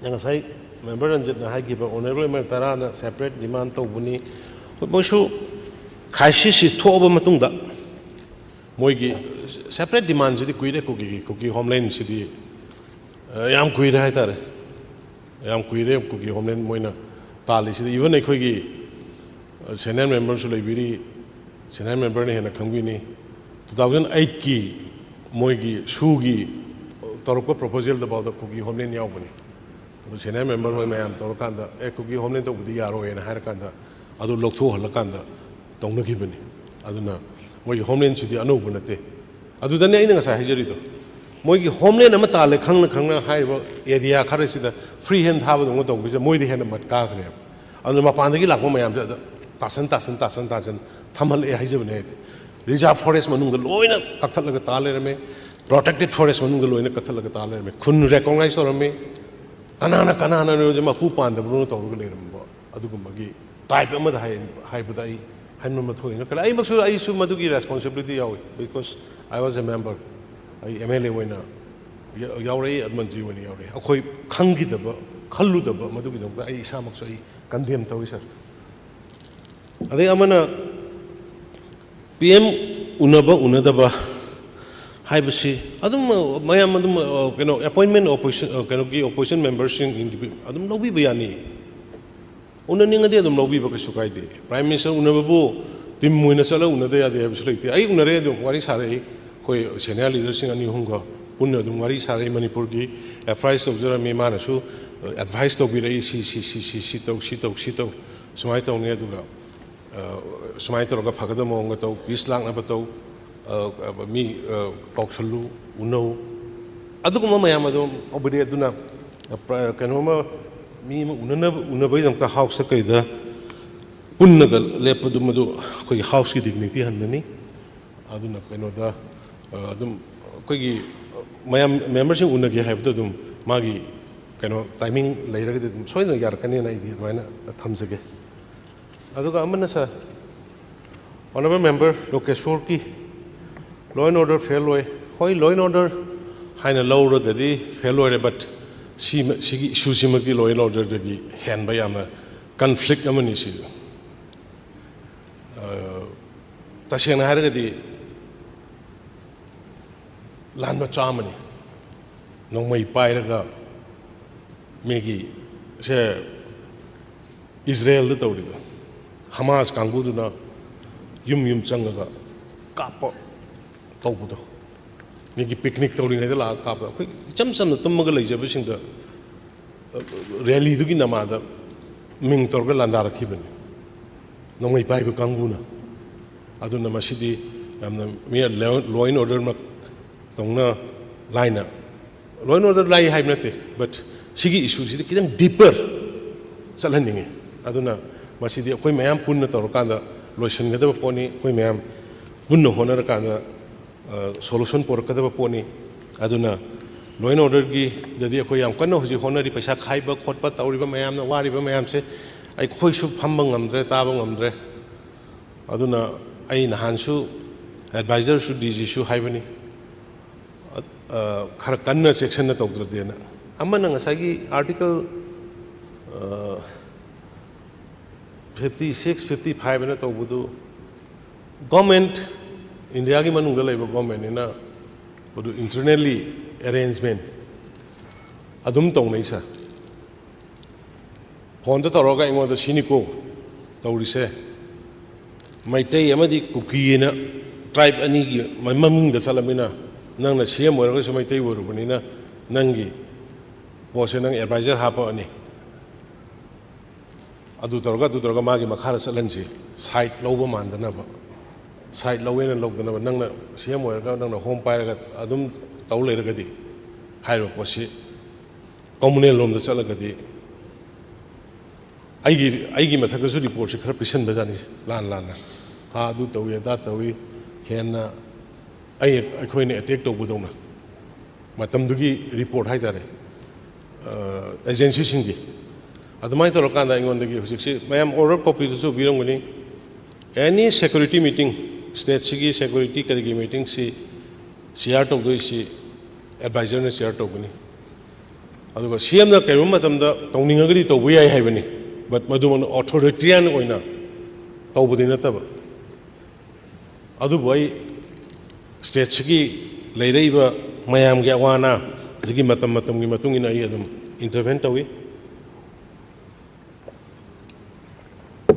नंगसाई मेंबर रंजित ना हाइगिबा ऑनरेबल एमएलए तारा ना सेपरेट डिमांड तौबुनी मोसु क्राइसिस थोब मतुंगदा मोइगी सेपरेट डिमांड सिदि कुइरे कुकी होमलैंड सिदि याम कुइरे हाइतारे याम कुइरे कुकी होमलैंड मोइना ताली सिदि इवन अखोइगी सेनियर मेंबर सु लेबिरी सेनियर मेंबर ने हेना खंगबिनी 2008 की मोइगी सुगी तौरक प्रपोजल दबाद कुकी होमलैंड यावबनी ꯁꯦꯅꯤꯌꯔ ꯃꯦꯝꯕꯔ ꯍꯣꯏ ꯃꯌꯥꯝ ꯇꯧꯔꯀꯥꯟꯗ ꯀꯨꯀꯤ ꯍꯣꯝꯂꯦꯟ ꯇꯧꯕꯗꯤ ꯌꯥꯔꯣꯏꯅ ꯍꯥꯏꯔꯀꯥꯟꯗ ꯑꯗꯨ ꯂꯧꯊꯣꯛꯍꯜꯂꯀꯥꯟꯗ ꯇꯧꯅꯈꯤꯕꯅꯤ ꯑꯗꯨꯅ ꯃꯣꯏꯒꯤ ꯍꯣꯝꯂꯦꯟꯁꯤꯗꯤ ꯑꯅꯧꯕ ꯅꯠꯇꯦ ꯑꯗꯨꯗꯅꯦ ꯑꯩꯅ ꯉꯁꯥꯏ ꯍꯥꯏꯖꯔꯤꯗꯣ ꯃꯣꯏꯒꯤ ꯍꯣꯝꯂꯦꯟ ꯑꯃ ꯇꯥꯜꯂꯦ ꯈꯪꯅ ꯈꯪꯅ ꯍꯥꯏꯔꯤꯕ ꯑꯦꯔꯤꯌꯥ ꯈꯔꯁꯤꯗ ꯐ꯭ꯔꯤ ꯍꯦꯟ ꯊꯥꯕꯗꯧꯅ ꯇꯧꯕꯁꯦ ꯃꯣꯏꯗꯤ ꯍꯦꯟꯅ ꯃꯠ ꯀꯥꯈ꯭ꯔꯦꯕ ꯑꯗꯨꯅ ꯃꯄꯥꯟꯗꯒꯤ ꯂꯥꯛꯄ ꯃꯌꯥꯝꯁꯦ ꯑꯗ ꯇꯥꯁꯟ ꯊꯝꯍꯜꯂꯛꯑꯦ ꯍꯥꯏꯖꯕꯅꯦ ꯍꯥꯏꯗꯤ ꯔꯤꯖꯥꯔꯚ ꯐꯣꯔꯦꯁ ꯃꯅꯨꯡꯗ ꯂꯣꯏꯅ ꯀꯛꯊꯠꯂꯒ ꯇꯥ ꯂꯩꯔꯝꯃꯦ ꯄ꯭ꯔꯣꯇꯦꯛꯇꯦꯠ ꯐꯣꯔꯦꯁ ꯃꯅꯨꯡꯗ ꯂꯣꯏꯅ ꯀꯛꯊꯠꯂꯒ ꯇꯥ ꯂꯩꯔꯝꯃꯦ ꯈꯨꯟ ꯔꯦꯀꯣꯒꯅꯥꯏꯖ ꯇꯧꯔꯝꯃꯤ ꯀꯅꯥꯅꯣꯁꯦ ꯃꯄꯨ ꯄꯥꯟꯗꯕꯅꯣ ꯇꯧꯔꯒ ꯂꯩꯔꯝꯕ ꯑꯗꯨꯒꯨꯝꯕꯒꯤ ꯇ꯭ꯔꯥꯏꯕ ꯑꯃꯗ ꯍꯥꯏꯕꯗ ꯑꯩ ꯍꯟꯕ ꯊꯣꯛꯏꯅ ꯈꯜꯂꯦ ꯑꯩꯁꯨ ꯃꯗꯨꯒꯤ ꯔꯦꯁꯄꯣꯟꯁꯤꯕꯤꯂꯤꯇꯤ ꯌꯥꯎꯏ because I was eh member I MLA ꯑꯣꯏꯅ ꯌꯥꯎꯔꯛꯏ ꯃꯟꯇ꯭ꯔꯤ ꯑꯣꯏꯅ ꯌꯥꯎꯔꯛꯏ ꯑꯩꯈꯣꯏ ꯈꯪꯈꯤꯗꯕ ꯈꯜꯂꯨꯗꯕ ꯃꯗꯨꯒꯤꯗꯃꯛꯇ ꯑꯩ ꯏꯁꯥꯃꯛꯁꯨ ꯑꯩ ꯀꯟꯗꯦꯝ ꯇꯧꯏ ꯁꯥꯔ ꯑꯗꯩ ꯑꯃꯅ PM ꯎꯅꯕ ꯎꯅꯗꯕ ꯍꯥꯏꯕꯁꯤ ꯑꯗꯨꯝ ꯃꯌꯥꯝ ꯑꯗꯨꯝ ꯀꯩꯅꯣ ꯑꯦꯄꯣꯏꯟꯃꯦꯟ ꯀꯩꯅꯣꯒꯤ ꯑꯣꯄꯣꯖꯤꯁꯟ ꯃꯦꯝꯕꯔꯁꯤꯡ ꯑꯗꯨꯝ ꯂꯧꯕꯤꯕ ꯌꯥꯅꯤ ꯎꯅꯅꯤꯡꯉꯗꯤ ꯑꯗꯨꯝ ꯂꯧꯕꯤꯕ ꯀꯩꯁꯨ ꯀꯥꯏꯗꯦ ꯄ꯭ꯔꯥꯏꯝ ꯃꯤꯅꯤꯁꯇꯔ ꯎꯅꯕꯕꯨ ꯇꯤꯝ ꯑꯣꯏꯅ ꯆꯠꯂꯒ ꯎꯅꯗ ꯌꯥꯗꯦ ꯍꯥꯏꯕꯁꯨ ꯂꯩꯇꯦ ꯑꯩ ꯎꯅꯔꯦ ꯑꯗꯨꯝ ꯋꯥꯔꯤ ꯁꯥꯔꯛꯏ ꯑꯩꯈꯣꯏ ꯁꯦꯅꯤꯌꯔ ꯂꯤꯗꯔꯁꯤꯡ 2-3ꯒ ꯄꯨꯟꯅ ꯑꯗꯨꯝ ꯋꯥꯔꯤ ꯁꯥꯔꯛꯏ ꯃꯅꯤꯄꯨꯔꯒꯤ ꯑꯦꯗꯚꯥꯏꯁ ꯇꯧꯖꯔꯝꯃꯤ ꯃꯥꯅꯁꯨ ꯑꯦꯗꯚꯥꯏꯁ ꯇꯧꯕꯤꯔꯛꯏ ꯁꯤ ꯇꯧ ꯁꯨꯃꯥꯏꯅ ꯇꯧꯅꯤ ꯑꯗꯨꯒ ꯁꯨꯃꯥꯏꯅ ꯇꯧꯔꯒ ꯐꯒꯗꯕ ꯃꯑꯣꯡꯗ ꯇꯧ ꯄꯤꯁ ꯂꯥꯛꯅꯕ ꯇꯧ ꯃꯤ ꯀꯧꯁꯜꯂꯨ ꯎꯅꯧ ꯑꯗꯨꯒꯨꯝꯕ ꯃꯌꯥꯝ ꯑꯗꯨꯝ ꯇꯧꯕꯤꯔꯛꯑꯦ ꯑꯗꯨꯅ ꯀꯩꯅꯣꯝꯃ ꯃꯤ ꯑꯃ ꯎꯅꯕꯒꯤꯗꯃꯛꯇ ꯍꯥꯎꯁꯇ ꯀꯩꯗ ꯄꯨꯟꯅꯒ ꯂꯦꯞꯄꯗꯨ ꯃꯗꯨ ꯑꯩꯈꯣꯏꯒꯤ ꯍꯥꯎꯁꯀꯤ ꯗꯤꯒꯅꯤꯇꯤ ꯍꯟꯕꯅꯤ ꯑꯗꯨꯅ ꯀꯩꯅꯣꯗ ꯑꯗꯨꯝ ꯑꯩꯈꯣꯏꯒꯤ ꯃꯌꯥꯝ ꯃꯦꯝꯕꯔꯁꯤꯡ ꯎꯅꯒꯦ ꯍꯥꯏꯕꯗꯣ ꯑꯗꯨꯝ ꯃꯥꯒꯤ ꯀꯩꯅꯣ ꯇꯥꯏꯃꯤꯡ ꯂꯩꯔꯒꯗꯤ ꯑꯗꯨꯝ ꯁꯣꯏꯗꯅ ꯌꯥꯔꯛꯀꯅꯤꯅ ꯑꯩꯗꯤ ꯑꯗꯨꯃꯥꯏꯅ ꯊꯝꯖꯒꯦ ꯑꯗꯨꯒ ꯑꯃꯅ ꯁꯥꯔ honourable member ꯂꯣꯀꯦꯁꯣꯔꯒꯤ law and order fail ꯑꯣꯏ ꯍꯣꯏ ꯂꯣ ꯑꯦꯟ ꯑꯣꯔꯗꯔ ꯍꯥꯏꯅ ꯂꯧꯔꯒꯗꯤ ꯐꯦꯜ ꯑꯣꯏꯔꯦ ꯕꯠ ꯁꯤꯒꯤ ꯏꯁꯨꯁꯤꯃꯛꯇꯤ ꯂꯣ ꯑꯦꯟ ꯑꯣꯔꯗꯔꯗꯒꯤ ꯍꯦꯟꯕ ꯌꯥꯝꯅ ꯀꯟꯐ꯭ꯂꯤꯛ ꯑꯃꯅꯤ ꯁꯤꯁꯨ ꯇꯁꯦꯡꯅ ꯍꯥꯏꯔꯒꯗꯤ ꯂꯥꯟ ꯃꯆꯥ ꯑꯃꯅꯤ ꯅꯣꯡꯃꯩ ꯄꯥꯏꯔꯒ ꯃꯤꯒꯤ ꯁꯦ ꯏꯖꯔꯦꯜꯗ ꯇꯧꯔꯤꯕ ꯍꯃꯥꯁ ꯀꯥꯡꯕꯨꯗꯨꯅ ꯌꯨꯝ ꯆꯪꯉꯒ ꯀꯥꯞꯄ ꯇꯧꯕꯗꯣ ꯃꯤꯒꯤ ꯄꯤꯛꯅꯤꯛ ꯇꯧꯔꯤꯉꯩꯗ ꯂꯥꯛꯑꯒ ꯀꯥꯞꯄ ꯑꯩꯈꯣꯏ ꯏꯆꯝ ꯆꯝꯅ ꯇꯨꯝꯃꯒ ꯂꯩꯖꯕꯁꯤꯡꯗ ꯔꯦꯂꯤꯗꯨꯒꯤ ꯅꯃꯥꯗ ꯃꯤꯡ ꯇꯧꯔꯒ ꯂꯥꯟꯗꯥꯔꯛꯈꯤꯕꯅꯤ ꯅꯣꯡꯃꯩ ꯄꯥꯏꯕ ꯀꯥꯡꯕꯨꯅ ꯑꯗꯨꯅ ꯃꯁꯤꯗꯤ ꯌꯥꯝꯅ ꯃꯤ ꯂꯣ ꯑꯦꯟ ꯑꯣꯔꯗꯔꯃꯛ ꯇꯧꯅ ꯂꯥꯏꯅ ꯂꯣ ꯑꯦꯟ ꯑꯣꯔꯗꯔ ꯂꯥꯏ ꯍꯥꯏꯕ ꯅꯠꯇꯦ ꯕꯠ ꯁꯤꯒꯤ ꯏꯁꯨꯁꯤꯗꯤ ꯈꯤꯇꯪ ꯗꯤꯄꯔ ꯆꯠꯍꯟꯅꯤꯡꯉꯤ ꯑꯗꯨꯅ ꯃꯁꯤꯗꯤ ꯑꯩꯈꯣꯏ ꯃꯌꯥꯝ ꯄꯨꯟꯅ ꯇꯧꯔꯀꯥꯟꯗ ꯂꯣꯏꯁꯤꯟꯒꯗꯕ ꯄꯣꯠꯅꯤ ꯑꯩꯈꯣꯏ ꯃꯌꯥꯝ ꯄꯨꯟꯅ ꯍꯣꯠꯅꯔꯀꯥꯟꯗ ꯁꯣꯂꯨꯁꯟ ꯄꯣꯔꯛꯀꯗꯕ ꯄꯣꯠꯅꯤ ꯑꯗꯨꯅ ꯂꯣ ꯑꯦꯟ ꯑꯣꯔꯗꯔꯒꯤꯗꯗꯤ ꯑꯩꯈꯣꯏ ꯌꯥꯝ ꯀꯟꯅ ꯍꯧꯖꯤꯛ ꯍꯣꯠꯅꯔꯤ ꯄꯩꯁా ꯈꯥꯏꯕ ꯈꯣꯠꯄ ꯇꯧꯔꯤꯕ ꯃꯌꯥꯝꯅ ꯋꯥꯔꯤꯕ ꯃꯌꯥꯝꯁꯦ ꯑꯩꯈꯣꯏꯁꯨ ꯐꯝꯕ ꯉꯝꯗ꯭ꯔꯦ ꯇꯥꯕ ꯉꯝꯗ꯭ꯔꯦ ꯑꯗꯨꯅ ꯑꯩ ꯅꯍꯥꯟꯁꯨ ꯑꯦꯗꯚꯥꯏꯖꯔꯁꯨ DGꯁꯨ ꯍꯥꯏꯕꯅꯤ ꯈꯔ ꯀꯟꯅ ꯆꯦꯛꯁꯤꯟꯅ ꯇꯧꯗ꯭ꯔꯗꯤꯅ ꯑꯃꯅ ꯉꯁꯥꯏꯒꯤ ꯑꯥꯔꯇꯤꯀꯜ 56, 55ꯅ ꯇꯧꯕꯗꯨ ꯒꯣꯔꯃꯦꯟꯠ ꯏꯟꯗꯤꯌꯥꯒꯤ ꯃꯅꯨꯡꯗ ꯂꯩꯕ ꯒꯣꯔꯃꯦꯟꯠꯅꯤꯅ ꯃꯗꯨ ꯏꯟꯇꯔꯅꯦꯜꯂꯤ ꯑꯦꯔꯦꯟꯖꯃꯦꯟ ꯑꯗꯨꯝ ꯇꯧꯅꯩ ꯁꯥꯔ ꯐꯣꯟꯗ ꯇꯧꯔꯒ ꯑꯩꯉꯣꯟꯗ ꯁꯤꯅꯤꯀꯣ ꯇꯧꯔꯤꯁꯦ ꯃꯩꯇꯩ ꯑꯃꯗꯤ ꯀꯨꯀꯤꯅ ꯇ꯭ꯔꯥꯏꯕ ꯑꯅꯤꯒꯤ ꯃꯃꯤꯡꯗ ꯆꯠꯂꯝꯅꯤꯅ ꯅꯪꯅ CM ꯑꯣꯏꯔꯒꯁꯨ ꯃꯩꯇꯩ ꯑꯣꯏꯔꯨꯕꯅꯤꯅ ꯅꯪꯒꯤ ꯄꯣꯠꯁꯦ ꯅꯪ ꯑꯦꯗꯚꯥꯏꯖꯔ ꯍꯥꯞꯄꯛꯑꯅꯤ ꯑꯗꯨ ꯇꯧꯔꯒ ꯃꯥꯒꯤ ꯃꯈꯥꯗ ꯆꯠꯍꯟꯁꯤ ꯁꯥꯏꯠ ꯂꯧꯕ ꯃꯥꯟꯗꯅꯕ ꯁꯥꯏꯠ ꯂꯧꯋꯦꯅ ꯂꯧꯗꯅꯕ ꯅꯪꯅ CM ꯑꯣꯏꯔꯒ ꯅꯪꯅ ꯍꯣꯝ ꯄꯥꯏꯔꯒ ꯑꯗꯨꯝ ꯇꯧ ꯂꯩꯔꯒꯗꯤ ꯍꯥꯏꯔꯤꯕ ꯄꯣꯠꯁꯤ ꯀꯝꯃꯨꯅꯦꯜ ꯂꯣꯝꯗ ꯆꯠꯂꯒꯗꯤ ꯑꯩꯒꯤ ꯃꯊꯛꯇꯁꯨ ꯔꯤꯄꯣꯔꯠꯁꯤ ꯈꯔ ꯄꯤꯁꯟꯕꯖꯥꯠꯅꯤ ꯂꯥꯟꯅ ꯑꯗꯨ ꯇꯧꯏ ꯑꯗꯥ ꯇꯧꯏ ꯍꯦꯟꯅ ꯑꯩꯈꯣꯏꯅ ꯑꯦꯇꯦꯛ ꯇꯧꯕꯗꯧꯅ ꯃꯇꯝꯗꯨꯒꯤ ꯔꯤꯄꯣꯔꯠ ꯍꯥꯏꯇꯥꯔꯦ ꯑꯦꯖꯦꯟꯁꯤꯁꯤꯡꯒꯤ ꯑꯗꯨꯃꯥꯏꯅ ꯇꯧꯔꯀꯥꯟꯗ ꯑꯩꯉꯣꯟꯗꯒꯤ ꯍꯧꯖꯤꯛꯁꯤ ꯃꯌꯥꯝ ꯑꯣꯔꯗꯔ ꯀꯣꯄꯤꯗꯨꯁꯨ ꯄꯤꯔꯝꯒꯅꯤ ꯑꯦꯅꯤ ꯁꯦꯀꯨꯔꯤꯇꯤ ꯃꯤꯇꯤꯡ ꯁ꯭ꯇꯦꯠꯁꯤꯒꯤ ꯁꯦꯀꯨꯔꯤꯇꯤ ꯀꯔꯤꯒꯤ ꯃꯤꯇꯤꯡꯁꯤ ꯁꯤꯌꯥꯔ ꯇꯧꯗꯣꯏꯁꯤ ꯑꯦꯗꯚꯥꯏꯖꯔꯅ ꯁꯤꯌꯥꯔ ꯇꯧꯒꯅꯤ ꯑꯗꯨꯒ CMꯅ ꯀꯔꯤꯒꯨꯝꯕ ꯃꯇꯝꯗ ꯇꯧꯅꯤꯡꯉꯒꯗꯤ ꯇꯧꯕ ꯌꯥꯏ ꯍꯥꯏꯕꯅꯤ ꯕꯠ ꯃꯗꯨꯃꯛꯅ ꯑꯣꯊꯣꯔꯤꯇꯤꯌꯥꯟ ꯑꯣꯏꯅ ꯇꯧꯕꯗꯤ ꯅꯠꯇꯕ ꯑꯗꯨꯕꯨ ꯑꯩ ꯁ꯭ꯇꯦꯠꯁꯤꯒꯤ ꯂꯩꯔꯛꯏꯕ ꯃꯌꯥꯝꯒꯤ ꯑꯋꯥ ꯑꯅꯥ ꯍꯧꯖꯤꯛꯀꯤ ꯃꯇꯝꯒꯤ ꯃꯇꯨꯡ ꯏꯟꯅ ꯑꯩ ꯑꯗꯨꯝ ꯏꯟꯇꯔꯚꯦꯟ ꯇꯧꯏ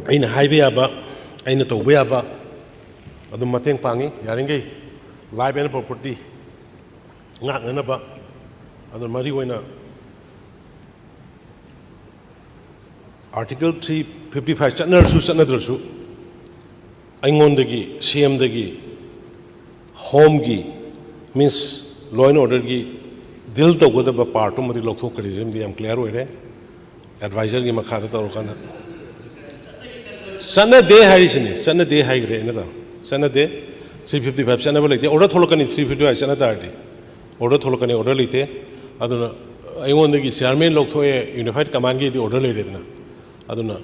ꯑꯩꯅ ꯍꯥꯏꯕ ꯌꯥꯕ ꯑꯩꯅ ꯇꯧꯕ ꯌꯥꯕ ꯑꯗꯨꯝ ꯃꯇꯦꯡ ꯄꯥꯡꯉꯤ ꯌꯥꯔꯤꯈꯩ ꯂꯥꯏꯐ ꯑꯦꯟ ꯄ꯭ꯔꯣꯄꯔꯇꯤ ꯉꯥꯛꯅꯅꯕ ꯑꯗꯨ ꯃꯔꯨ ꯑꯣꯏꯅ Article 355 चटनरसु चटनद्रसु अइंगोंदगी CM दगी होम की मीन्स लॉ एंड ऑर्डर की दिल तौगदब पार्ट मदी लौथोकरी मदी याम क्लियर होइरे एडवाइजर की मखादा तौरकाना चटनदे हाइसिनी चटनदे हाइग्रे नदा चटनदे 355 चटनब लेते ऑर्डर थोलकनी 355 चटनदारदी ऑर्डर थोलकनी ऑर्डर लेते अदुना अइंगोंदगी चेयरमैन लौथोए यूनिफाइड कमांड की ऑर्डर लेरेदना अदुना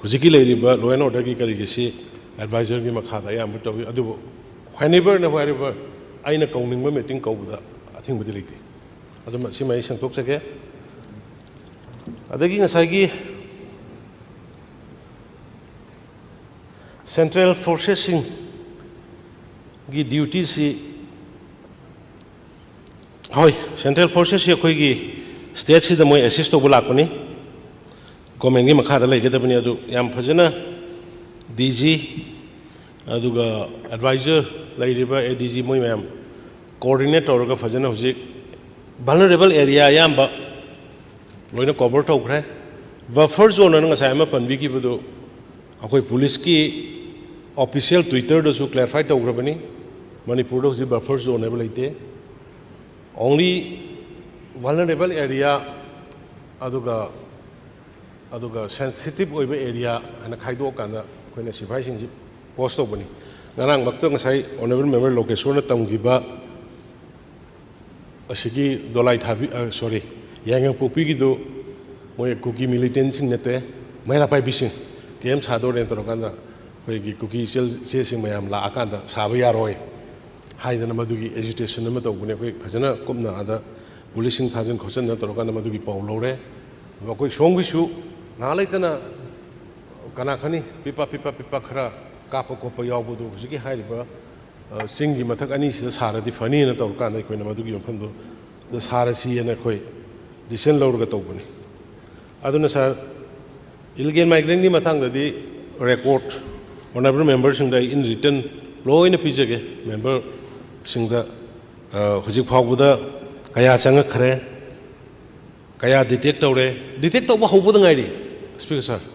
हुजिकी लेरिबा लॉ एंड ऑर्डर की करिगिसी एडवाइजर की मखादा याम तौई अदुबो whenever na wherever aina kauningba meeting kauda athing budi leite aduma sima isang tok sake adagi ngasai gi central forces sing gi duty si hoi central forces si khoi gi state si da moi assist to bulak pani government gi makha da lai gedabani adu yam phajana DG aduga advisor लाइरिबा ADG मोय ma'am coordinate तौरगा फजन हुजिक vulnerable area यामबा लोइना cover तौखरे buffer zone न ngasai ma panbi ki budo akoi police की ऑफिशियल ट्विटर दसु क्लैरिफाई तौग्रबनी मणिपुर दो हुजिक बफर जोन एबल लेते ओनली वल्नरेबल एरिया अदुगा अदुगा सेंसिटिव ओइबा एरिया हना खाइदो काना कोइना सिफाई सिंग पोस्ट तौबनी ngarang makto ngasai honorable member location na tamgiba asigi dolai thabi sorry yang popi gi do moy kuki militant sing nete maira pai bising kem sado ren to kanda koi gi kuki sel se sing mayam la akanda sabu yaroi haidana madugi agitation ma tawbune koi phajana kumna ada policing thajen khosan na to kanda madugi paw lore koi song bisu na laitana kana khani pipa khara कापो कोप यावबदो हुजिकी हाइरिबा सिंगी मथक अनि सिदा सारदि funny न तौर कान Koyna मदुगी मफमदो the सारसी न कोइ decision लौरगा तौबनी अदुना सर इलिगेल माइग्रेंट नि मथांगदि रेकॉर्ड ऑनरेबल मेंबर सिंगदा इन रिटर्न लोइना पिजगे मेंबर सिंगदा हुजिक फावबदा कया संग खरे कया डिटेक्ट तौबा हौबदा ngairi स्पीकर सर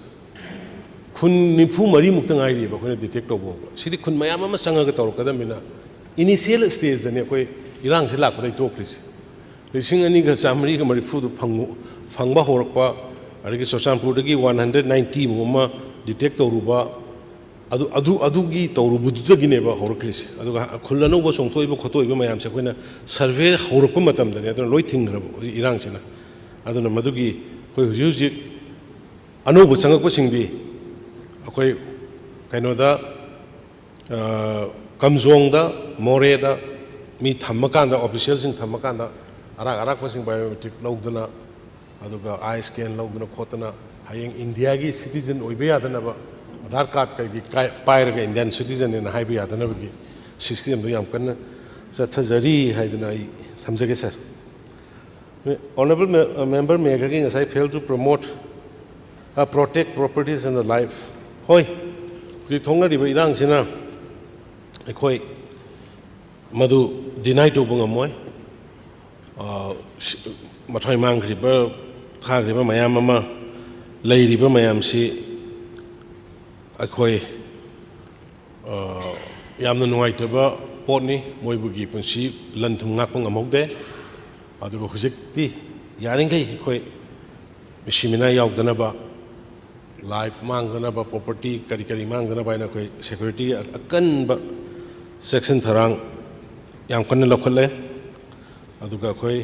खुन निफु मरी मुक्त ngairi ba khone detect tobo sidi khun mayam ama sanga tor kadamina initial stage dane koi irang se lak dai tokris lising ani ga samri ga mari fu phangba horakpa arigi sosanpur dagi 190 muma detect toruba adu gi torubu dagi ne ba horakris adu khulano ba songthoi ba khotoi ba mayam se koina survey horakpa matam dane adu loi thingra irang sena adu na madugi koi huji anu bu sanga ko singdi अखोई कइनोदा कमजोंगदा मोरेदा मी थम्मकांदा official सिंग थम्मकांदा अराक पसिंग बायोमेट्रिक लौदना अदुगा आई स्कैन लौदना खोतना हायेंग इंडिया की सिटीजन ओइबे यादनबा आधार कार्ड कई पायरगा इंडियन सिटीजन ने हाइबे यादनबगी सिस्टम दो याम कन्ना सथजरी हाइदना आई थमजगे सर ऑनरेबल मेंबर मेगर की ngasai fail to promote protect properties and the life hoi di thonga di irang sina ekhoi madu deny to bunga moi mathai mang ri ba kha ri ba mayam ama lei ri ba mayam si ekhoi yamna nuai to ba pot ni moi bugi punsi lan thum ngak pang amok de adu ba hujik ti yaring kai ekhoi mishimina yaudana ba life मांगना बा property करी करी मांगना बाइना कोई security अकन बा section थरांग याम कन्न लखले अदुगा कोई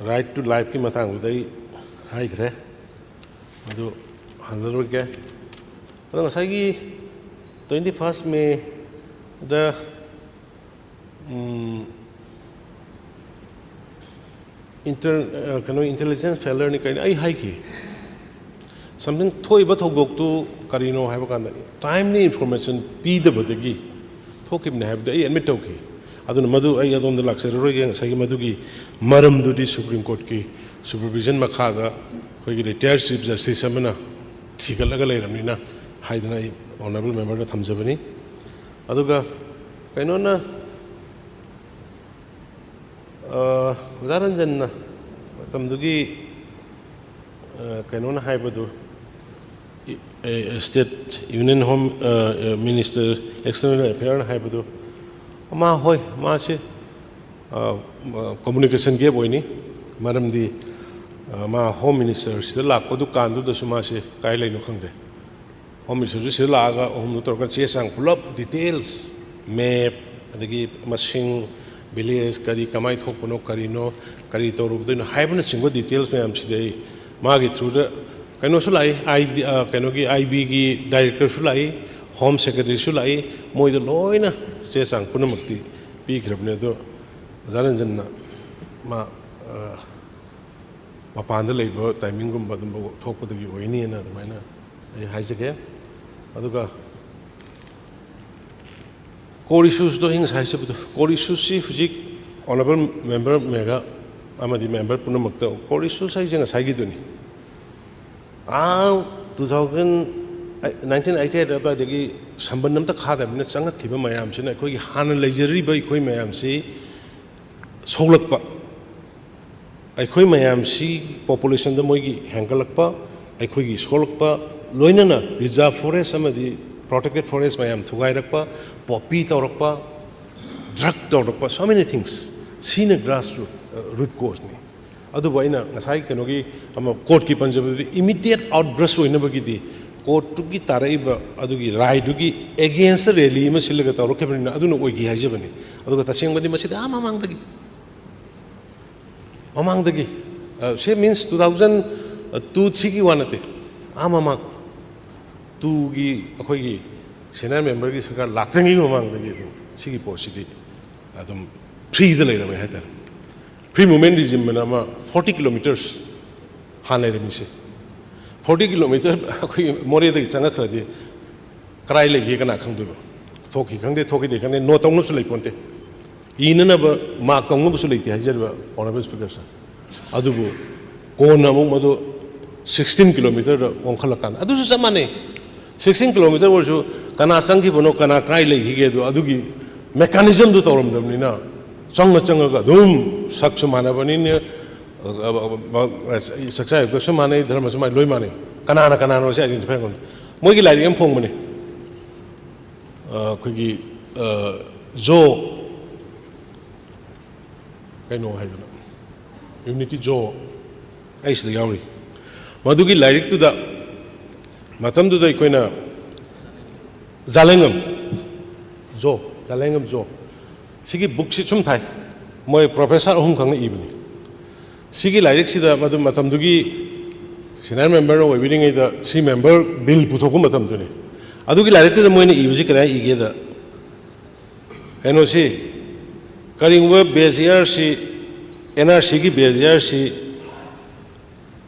राइट टू लाइफ की मतंग उदय हाइग्रे अदु हंदरोगे अदु ngasai 21 May the intelligence failure ni kain ai hai ki something thoi ba thogok tu karino hai ba kan timely information pi de badagi thokim ne have the admit to ki adun madu ai adon de lakse ro ge sai madu gi maram du di supreme court ki supervision ma kha da khoi gi retired chief justice amana thigalaga leiramni na haidana honorable member da thamjabani aduga kaino na Zaranjan Tamdugi Kanona Haibadu State Union Home Minister External Affairs Haibadu Ma Hoi Masi communication gap Wini Madam the Ma Home Minister still Lakpadu Kandu the Sumasi Kaila Nukande Home Minister Silaga Home Nutorkan Siasang pull up details map the machine Billies Kari Kamai Hopono Karino Karito Rubin Haven single details may am today Margit through the Kanosulai Kanogi IBG Director Sulai Home Secretary Sulai Moy the Loina Sesang Punamati P. Krabnedo Zaranjan Ma Mapanda labor timing Badum talk with the Uini and the minor hijack Aduga core issues to things hijack core issues see Fujik honorable member Mega Amadi member Punamakta core issues hijing a Sagiduni 1988 about the Sambanam the Kadam Sanga Kiba Mayam Sina Koi Han Legery by Koi Mayam see Solakpa I Koi Mayam see population the Mogi Hankalakpa I Koi Solakpa Loinana reserve forest some of the protected forest Mayam Tugairapa Poppy Torapa drug Torapa so many things seen a grassroots root cause me otherwise I can I'm a court keeper immediate outburst in the court to get Taraiba Adugi Raidugi against the rally Masilagata or Cabin Aduna Wiki Hajabani Aduga Tasing Badi Masid among the she means 2002 Chiki Wanate Amamak two Gi Senate member is Latin among the Chiki Positi Adam 3 the later we had that. Pre-moment is in Manama 40 kilometers. Hanley 40 kilometers. More than Sanakadi. Cry like he can do. Talking, can they talk it? They can no tongue to like Ponte. In another mark on Musuliti, Hajar, honorable speakers. Adubu, Konamu 16 kilometers on Kalakan. Adu is some money. 16 kilometers was you. Kana Sanki Bono Kana cry like he gave Adugi mechanism to Torum Domina. Sanga Dum Saksumana Bonin success of Shamani, Dramasma, Loimani, Kanana Canano said in Japan. Mogila Impongmani Kugi Zo I know Unity Joe Ice the Yauri Madugi Lyric to the Matam to the Equina Zalangam Zo Zalangam Zo Sigi books it some time. My professor home can evening. Sigi lyrics the Madam Matamdugi, Senate member of reading the 3-member bill Putokum Matamduni. Adugi lyric the money music and I together. Can you see? Cutting web Bezier, she NRCG Bezier, she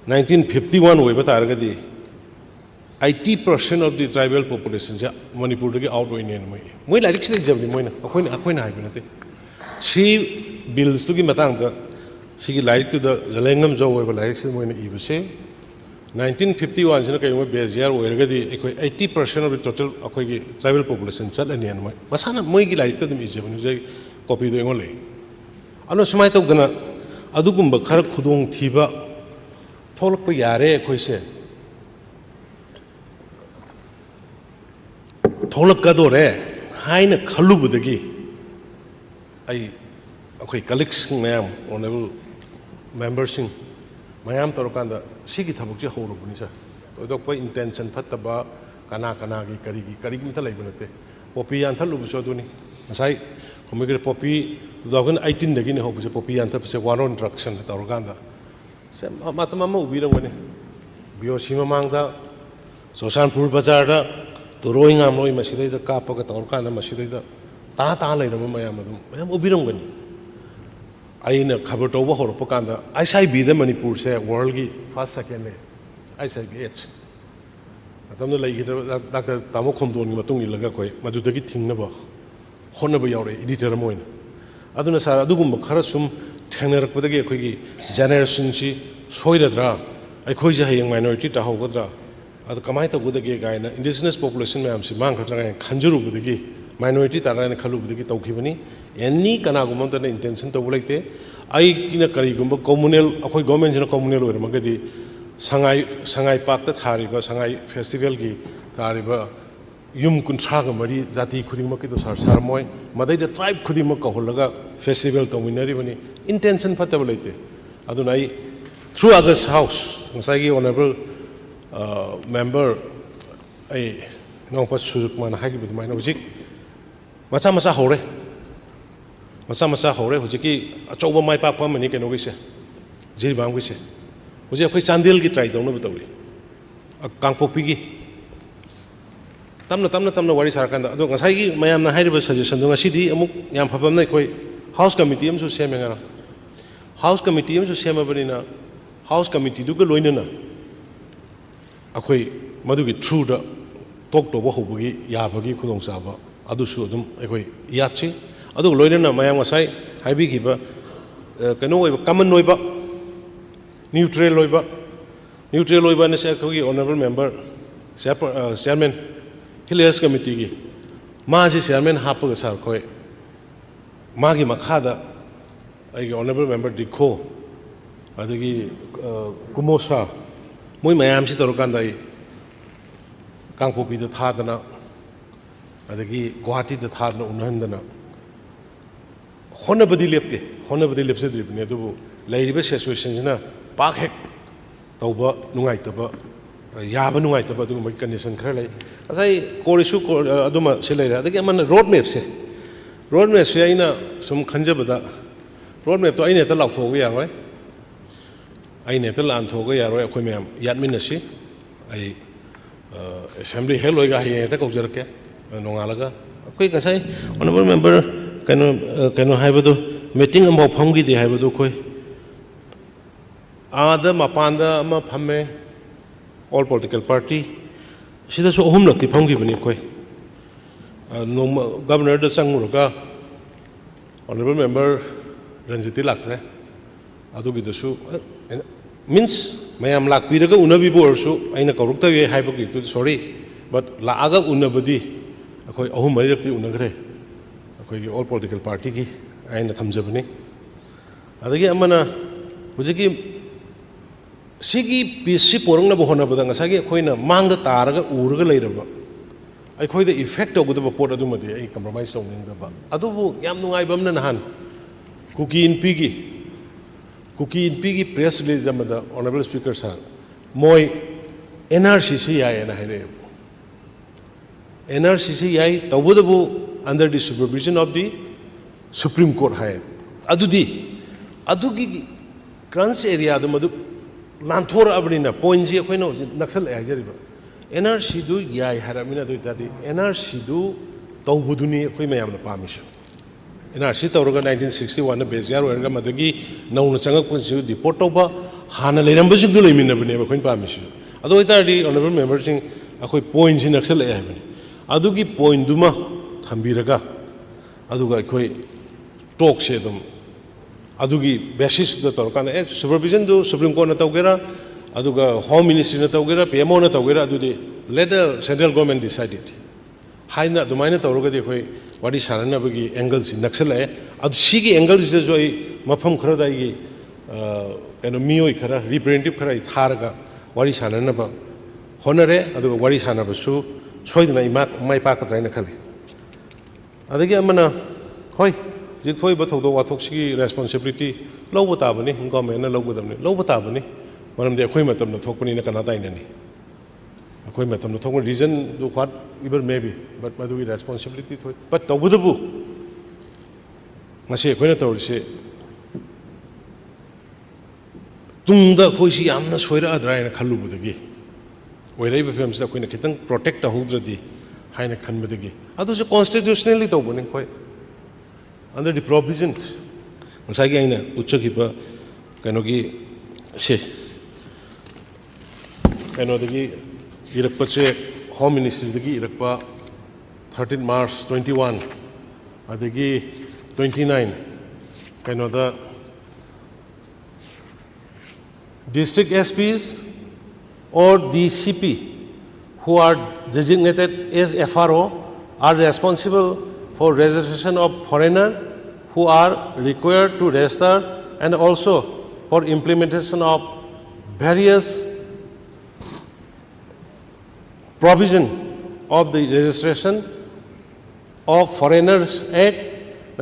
1951 way, but Argadi 80% of the tribal population Manipur to get out in any way. Like the Jamin, Aquina, 3 bills to give Matanga, Sigi like to the Zalangam Zo, like when you say 1951, Bezia, where 80% of the total tribal population, Salanian. Masana Moigi like to the museum, you copy the only. I know some might have gonna Adugumba Karakudung Tiba, Tolpo Yare, Quise. Tolakadore, Haina Kalubudagi. I colleagues, ma'am, honorable members in Mayam Torokanda, Sigi Tabuja Horubunisa, Odopa intention Pataba, Kanakanagi, Karigita Labunate, Poppy and Talubusoduni. As I committed Poppy 2018, the Guinea Hope is a Poppy and Tapse one on drugs and Toroganda. Matamamo, we don't win. Bioshima Manga, Sosanpur Bazarda, Toroing Amoi Masida, Kapoka, Torkana Masida, Tata later, Mayam, Ubidong. I in a covered over Horopokanda. I say be the Manipur say worldly first second. I say get. I don't know like Dr. Tamokomdon Matung Ilagakoi, Madutaki Tingnaba, Honorable Yore, editor Moin. I don't know, Adugum Karasum, Tanner Kodagi, generation she, Soidadra, I coisa young minority to Hogodra. At the Kamaita Budagi guy, indigenous population, Mam Simanka and Kanjuru Budagi, minority Tarana Kalu Budagi Tokibani, any कनागुम intention तब लेते आई करीगुम communal अखोई government communal होरमगदी संगाई पाक थारीब संगाई फेस्टिवल की थारीब युम कुंथ्राग मरी जाति खुदिमक की सर सारमोय मदैद ट्राइब खुदिमक कहलगा फेस्टिवल तौमिनरिबनी इंटेंशन फतब लेते अदुना आई थ्रू अगस्ट हाउस ngसाई ऑनरेबल मेंबर आई नोंपस सुजुकमान हागिब दुमाइना हुजिक मचा मचा हौरे मचा हौरे हुजिकी अचौबा माइ पाक पामनी केनो गिसे जिरिबाम गिसे हुजे अखोई चांदेल की ट्राई तौनो बतौरी कांगपोपी की तमना वारी सारकांदा अदो ngसाई की मयामना हाइरिबा सजेशन दो ngasiदी अमुक याम फबमना अखोई हाउस कमिटी अमसु सेमेंगा हाउस कमिटी अमसु सेमबनिना हाउस कमिटी दुग लोइनना अखोई मदुगी थ्रू द टॉक तोबो होबगी याबगी खुदोंग चाबा अदुसु अदुम अखोई याछि अदु लोइनना मयाम ngसाई हाइबिगिबा कनो ओइबा कमन ओइबा न्यूट्रल ओइबा ने से अखोई ऑनरेबल मेंबर चेयरमैन हिलेयर्स कमिटी की माजी चेयरमैन हापग सार खोय मागी मखादा आई ऑनरेबल मेंबर दिखो अदगी कुमोसा मोय मयाम से तौरकांदा कांगपोपी थादना अदगी गुवाहाटी थादना उनहंदना होनबदी लेप्सद्रिबने अदुबु लैरिबा सिचुएशन पाक हेक तौबा नुंगाइतबा याबा नुंगाइतबा अदुगुम कंडीशन खरा लै असai कोरिसु अदुमा से लेरे अदगी अमन रोड मैप से अइना सुम खंजबदा रोड मैप तो अइने त लाउथोग यारोय अइने त लानथोग यारोय अखोय मैम यादमिनसी आई असेंबली हेल होइगा हाय त कौजरके नोंगालगा अखोय गसाई ऑनरेबल मेंबर कनो हाइबदो मीटिंग अमो फमगी दे हाइबदो खोय आदा मपानदा अमा फमे ऑल पॉलिटिकल पार्टी सिदासु अहुम लक्ति फमगिबनी खोय गवर्नर द संगुरगा ऑनरेबल मेंबर रंजिती लाक्रे अदुगिदसु मीन्स मैम लाक्पीरगा उनबीबो ओरसु अइना कौरक्तबे हाइबगी तु सॉरी बट लागा उनबदी अखोय अहुम मरिरक्ति उनग्रे अखोय ऑल पॉलिटिकल पार्टी की अइना थमजबनी अदगी अमना हुजिकी सिगी पीसी पोरंगनबो होनबदा ngसागी अखोयना मांगदा तारगा उरगा लैरबा अखोयदा इफेक्ट तौगदबा पोट अदुमदि अइ कंप्रोमाइज तौनिंगदबा अदुबु याम नुंगाइबमना नहान कुकी इनपी की प्रेस रिलीज अमदा ऑनरेबल स्पीकर सर मोय एनआरसीसी याय ना हाइरे एनआरसीसी याय तौबदबु under the supervision of the Supreme Court हाय अदुगी क्रंच एरिया मधु लांथोर अबनिना पॉइंट जी अखोइनो नक्सल हाइजरिबा एनआरसी दु याय हारामिना दुइतादि एनआरसी दु तौबुदुनी अखोइ मयामना पामिसु एनआरसी तौरगा 1961 बेजियार ओरगा मदगी नौना चंगकपसु रिपोर्ट तौबा हाना लेरंबसिगदु लेमिनबने अखोइन पामिसु अदो इतारदि ऑनरेबल मेंबर सिंग अखोइ पॉइंट जी नक्सल हाइबनि अदुगी पॉइंट दुमा थंबिरगा अदुगा अखोइ टॉक से दम अदुगी बेसिस द तौरकाना सुपरविजन दु सुप्रीम कोर्ट न तौगेरा अदुगा होम मिनिस्ट्री न तौगेरा पीएमओ न तौगेरा अदुदि let the central government decided हाइना दुमाइना तौरगदि अखोइ वाडी साननबगी एंगल से नक्सल है अदु सिगी एंगल से जो मफम खरदाई कनो मियोय खरा रिप्रेजेंटेटिव खरा थारगा वाडी साननबा होनरे अदुगा वाडी सानबसु सोइदना माइ पाकत्राइना खले अदगी अमना होय जिथोय बथौदो वाथोक्सिगी रेस्पोंसिबिलिटी लौब ताबनी गवर्नमेंट ना लौगदमनी लौब ताबनी मरमदे अखोय मतमना थोकपनीना कना ताइननी अखोय मतमना थोक रीजन दु whatever may be but मदुगी रेस्पोंसिबिलिटी थोय बट तौबदबु मसे अखोयना तौरिसे तुंगदा अखोयसि यामना सोइराद्रायना खल्लुबदगी ओइराइबा फिल्मस अखोयना खितंग प्रोटेक्ट तहौद्रदि हाइना खनबदगी अदुसु कॉन्स्टिट्यूशनली तौबनी खोय under the provisions ngsaigi aina uchchagiba kanogi se kanodagi irakpa che home ministry dagi irakpa 13 March 21 adagi 29 kanoda district SPs or DCP who are designated as FRO are responsible for registration of foreigner who are required to register, and also for implementation of various provision of the Registration of Foreigners Act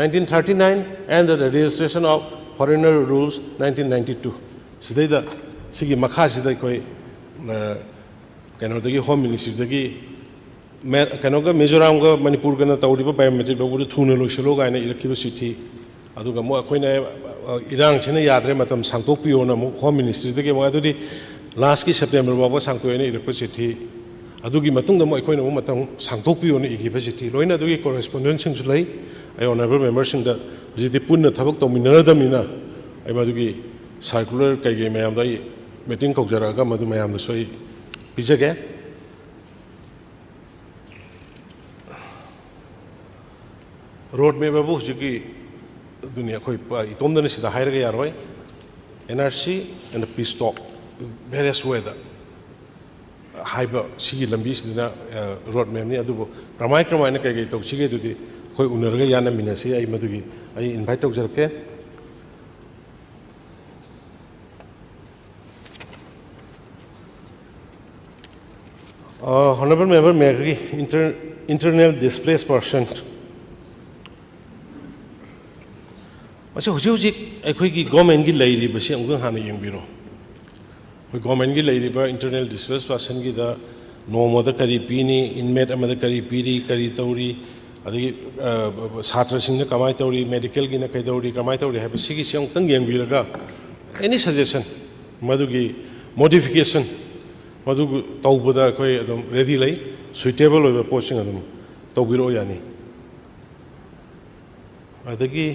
1939 and the Registration of Foreigner Rules 1992. Sidayda sigi makha sida koi kanodagi Home Ministry dagi kanoga Mizoram ga Manipur ga na tawriba biometric babu thuna loishalo ga na irakhiba chithi aduga mo akoina irang china yadre matam sangtokpiyo na mo Home Ministry dagi mo adudi last ki September babu sangtoyena irakpa chithi adugi matungda mo akoina mo matam sangtokpiyo na ikiba chithi loina adugi correspondence sing sulai ai honorable members sing da jidi punna thabak tominadamina ai madugi circular kai mayam dai meeting kokjaraga madu mayam da soi bijage road me babu jiki dunia khoi itomdana sida hairaga yaroi NRC and peace talk various weather haiba sigi lambi sidina road me ni adubo kramai na kai tok sige dudi khoi unarga yana minasi ai madugi ai invite kokjarke honorable member Mary internal displaced person अच्छा हुजी अखोई government की लेरी बसे अंग हाना यंबिरो अखोई government की लेरी बा internal displace person की दा नोमोदा करी पीनी इनमेट अमदा करी पीरी करी तौरी अदगी छात्र सिंह ने कमाई तौरी मेडिकल की न कई तौरी कमाई तौरी है बसी की सिंह तंग यंबिरगा एनी सजेशन मधुगी मॉडिफिकेशन मधु तौबदा अखोई अदम रेडी लई सुइटेबल होबा पोस्टिंग अदम तौबिरो यानी अदगी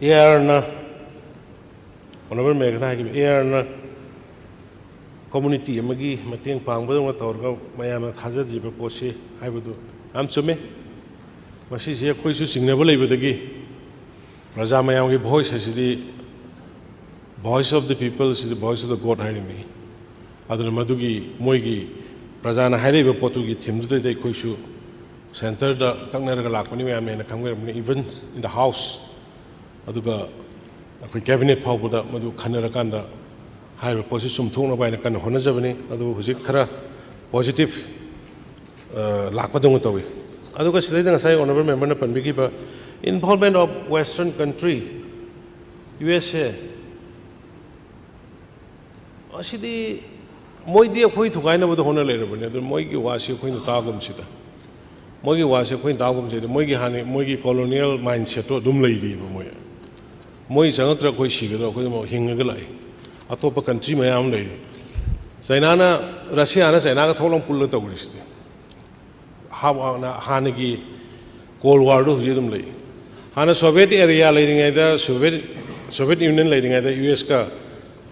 Airna honorable Meghna Airna community amagi mateng pangbadong atorga mayam thajajiba posi haibudu am chume masi je khoi su singnable ibadagi raja mayam gi voice asidi voice of the people is the voice of the god hairimi aduna madugi moigi prajana hairiba potugi thimdu dei khoi su center da taknaraga lakpani mayam ne khamger even in the house aduga akoi cabinet phawbuda madu khanarakanda haiba posi sumthongna baina kan honajabani adu hujik khara positive lakpadong tawi aduga sidai ngasai honorable member na panbigi ba involvement of western country USA asidi moidi akoi thukaina bodo hona lerabani adu moigi wasi akoi na tagum sida moigi wasi akoi tagum sida moigi hani moigi colonial mindset to dum leiri ba moi moi janatra koi sigado koi mo hingaga lai atopa country mayam lai China na Russia na China ka tholong pulla tawris de ha hanagi cold war do hujidum lai hana Soviet area lai da Soviet Union lai da US ka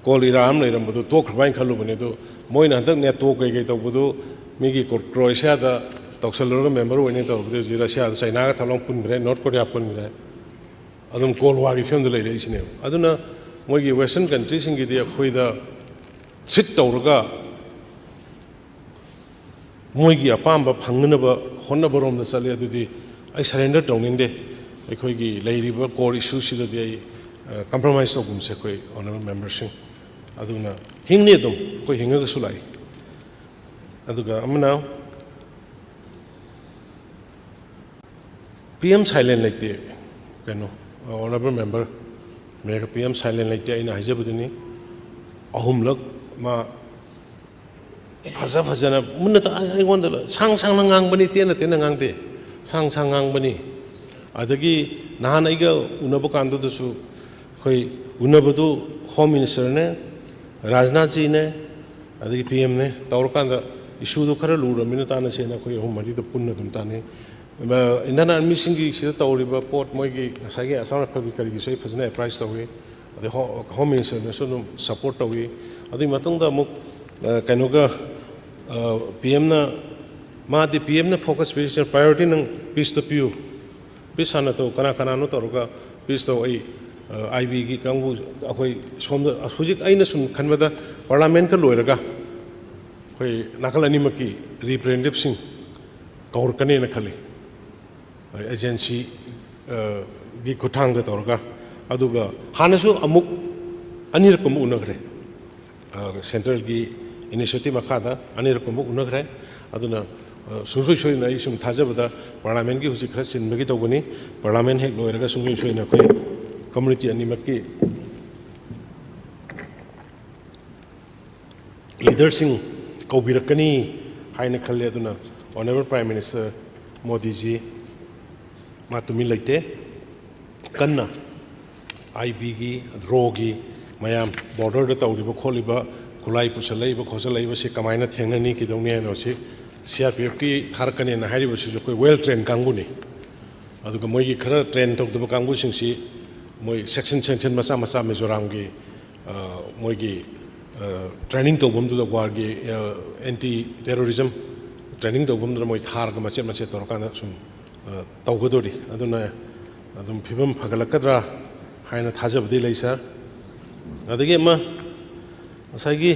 cold Iran lai ram bodu to khrabain khalu bane do moi na dak ne to kai to bodu migi Croatia da toxalor member woni to bodu Russia China ka tholong pun bre North Korea pun bre adum cold war gi film de lai isine aduna moigi western countries ingi de khoi da sit tawraga moigi apamba phangnaba honnabarom da chale adudi ai surrender tawning de khoi gi leiriba core issues sida de ai compromise tawgum se khoi honorable members aduna hingni dum khoi hingaga sulai aduga amna PM silent like de kano honorable member Mega PM silent like the ina hijabudini ahumlak ma fajana munata I wonder sang ngang bani tena ngang de sang ngang bani adagi nahan aiga unabo kandu dusu koi unabadu home minister ne Rajnath ji ne adagi PM ne tawrkanda issue do khara luramina tana sena koi humari do punna dum tane indana admission gi sida tawriba port moigi asagi asam public kari gi sei phajna price tawi the home minister ne so support tawi adi matung da muk kanoga PM na ma di PM na focus special priority nang peace to peace peace ana to kana no taruga peace to ai IB gi kangbu akoi som da hujik aina sum khanbada parliament का लोरगा कोई नाकल अनिमकी representative Singh कौरकने न खले agency की खुठांग तौरगा अदुगा हानसु अमुक अनिरकम उनग्रे central की initiative मखादा अनिरकम उनग्रे अदुना सुंगुई सोइना इसुम थाजबदा parliament की हुसी खरा सिनबगी तौगनी पार्लियामेंट हेक लोरगा सुंगुई सोइना कोई कम्युनिटी अनिमकी लीडरसिंग कौबिरकनी हाइना खले अदुना honourable prime minister Modi ji मातुमी लेते कन्ना आईबी की ड्रोगी मयाम बॉर्डर तौरीब खोलीब खुलाई पुसलैब खोसलैब से कमायना थेंगनी किदौनी है सीआरपीएफ की थारकने कोई वेल ट्रेन कांगुनी अदुगा मोई खरा ट्रेन तौदब कांगुसिंगसी मोई सेक्शन मचा मचा मिजोराम की मोई की ट्रेनिंग तौबमदुदा वार की एंटी टेररिज्म ट्रेनिंग तौबमदुदा मोई थारगा मचेत मचेत तौरकाना सुम तौगदोरी अदुना अदुम फिबम फगलकद्रा हाइना थाजबदी लै सर अदगी अमा असागी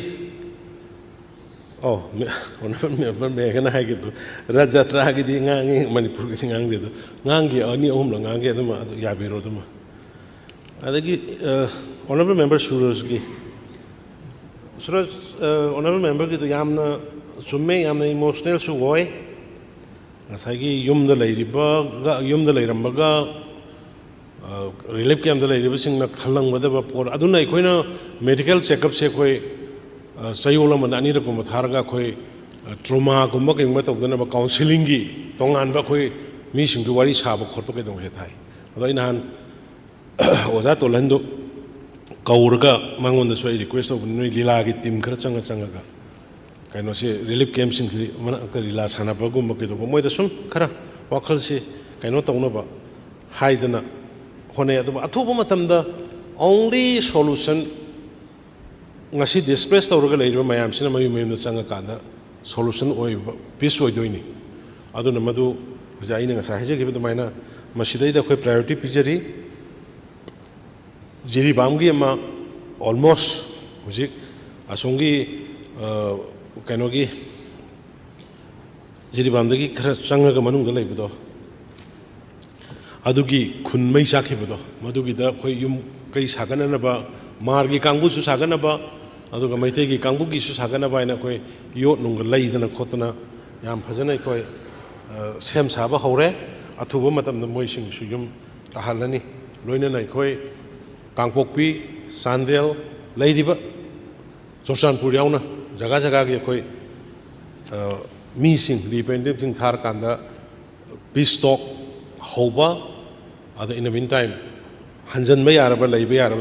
मेंबर मेगना हाइगिदु राजात्रागिदी ngangi मनपुर की ngangi दु ngangi अनि अहुम ल ngangi अदुम याबिरो दुम अदगी ऑनरेबल मेंबर सूरज ऑनरेबल मेंबर की तो यामना सुम्मे यामना इमोशनल सु होय असागी युमदा लैरिबा युमदा लैरमबगा रिलीफ कैम्प लेरिबसिंगना खलंगबदबा पोर अदुना अखोइना मेडिकल चेकअप से कोई सयोलम अनिरकम थारगा कोई ट्रोमा गुम्बा किंगबा तौदना काउंसलिंग की तोंगानबा कोई मीसिंगदु वारी साब खोटप केदों हे थाई अदो इनहान ओजा तोलहंदो कौरगा मंगोंदसु आई रिक्वेस्ट ऑफ नुई लीला की टीम खर चंगा कनो से रिलीफ कैम्प सिंग मन लीला सानाबगुम्बा केदो मोइदा सुम खरा वाखल से कनो तौनबा हाइदना होने अथुब ओनली सोल्यूशन डिस्प्रेस तौर मैम से मयू मयूम चंगाकान सोल्यूशन पीस होनी हाईजगीना अखोई प्रायोरिटी पीजरी जिरीबाम की ऑलमोस्ट हुजिक असोंगी कनोगी जिरीबाम खर चंगा मनुंग लेबदो अदुगी खुनमई चाखिबदो मदुगिदा अखोई युम कई सागननबा मार्गी कांगुसु सागनबा अदुगा मैतेगी कांगुगिसु सागनबा हाइना अखोई योट नुंग लैदना खोतना याम फजना अखोई सेम साबा हौरे अथुबा मतमदा मोइसिंगसु युम ताहालनी लोइनना अखोई कांगपोकपी चांदेल लैरिबा चुरचानपुर यावना जगह जगह की अखोई मीसिंग रिप्रेजेंटेटिव सिंग थार कांदा पीस टॉक हौबा अद इन द मीन टाइम हंजनब यारब लैब यारब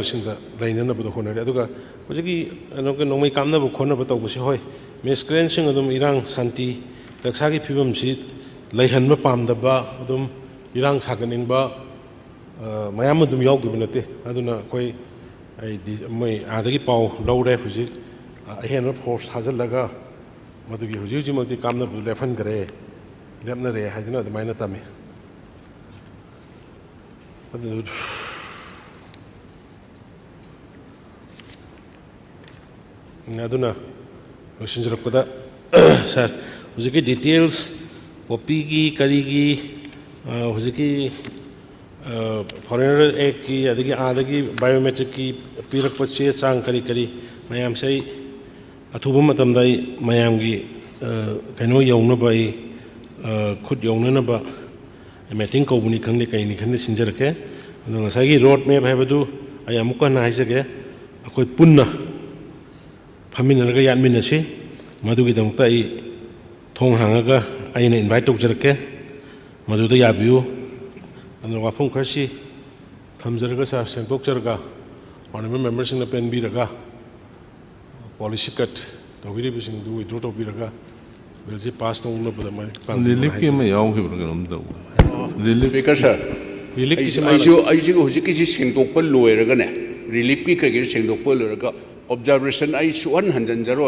लैनबद होनरे हुजी नोंमै कामनब खोनब तौबसे होय मेस्क्रेंसिंग इरांग शांति रक्षा की फिवम से लैहनब पामदब इरांग सागनिंग मैम यादब नते अखोई मै आदगी पाव लौरे हुजी अहेन फोर्स थाजल्लगा मदुगी हुजी हुजी कामनब लेफनग्रे लेपनरे हाइदना अदुमाइना तमे अदुना लोइसिंजरपदा सर हुजिकी डिटेल्स कॉपी की करीगी हुजिकी फॉरेनर एक्ट की अदगी आदगी बायोमेट्रिक की पीरक चे चांग करी करी मैम से अथुब मतमदा मैम की कनो यौनब खुद यौनब मीटिंग कौबनी खंगे कहीं खंगे सिंजरके रोड मैप है हाइजगे अखोई पुन्ना फमीनरगा यादमिनसी मदुगिदमक्ता आई थोंग हांगागा आइना इनवाइट तौजरके मदुदा याबियु अदुना वाफम खरसी थमजरगा सा सेंटोक्चरगा ऑनरेबल मेंबरसिंगना पेनबीरगा पॉलिसी कट तौगिरिबिसिंगदु विड्रॉ तौबिरगा बिलसे पास तौनबदा मै रिलीफ की मैं यावखिब्रा कनम तौ रिलीफ स्पीकर सर रिलीफ की सेंदोप लोरगने रिलीफ की कई सेंदोप लोरगा ऑब्जर्वेशन आई सुहन हंजनजरो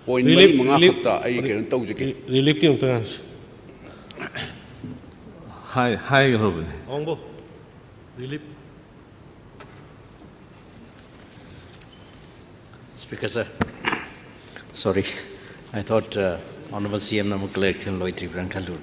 पॉइंट मंगा खत्ता कौन तौजगे रिलीफ की हाई गरोबने ओंबो relief Speaker sir, sorry, I thought Honorable CM Namu collection Loitri Brankalur.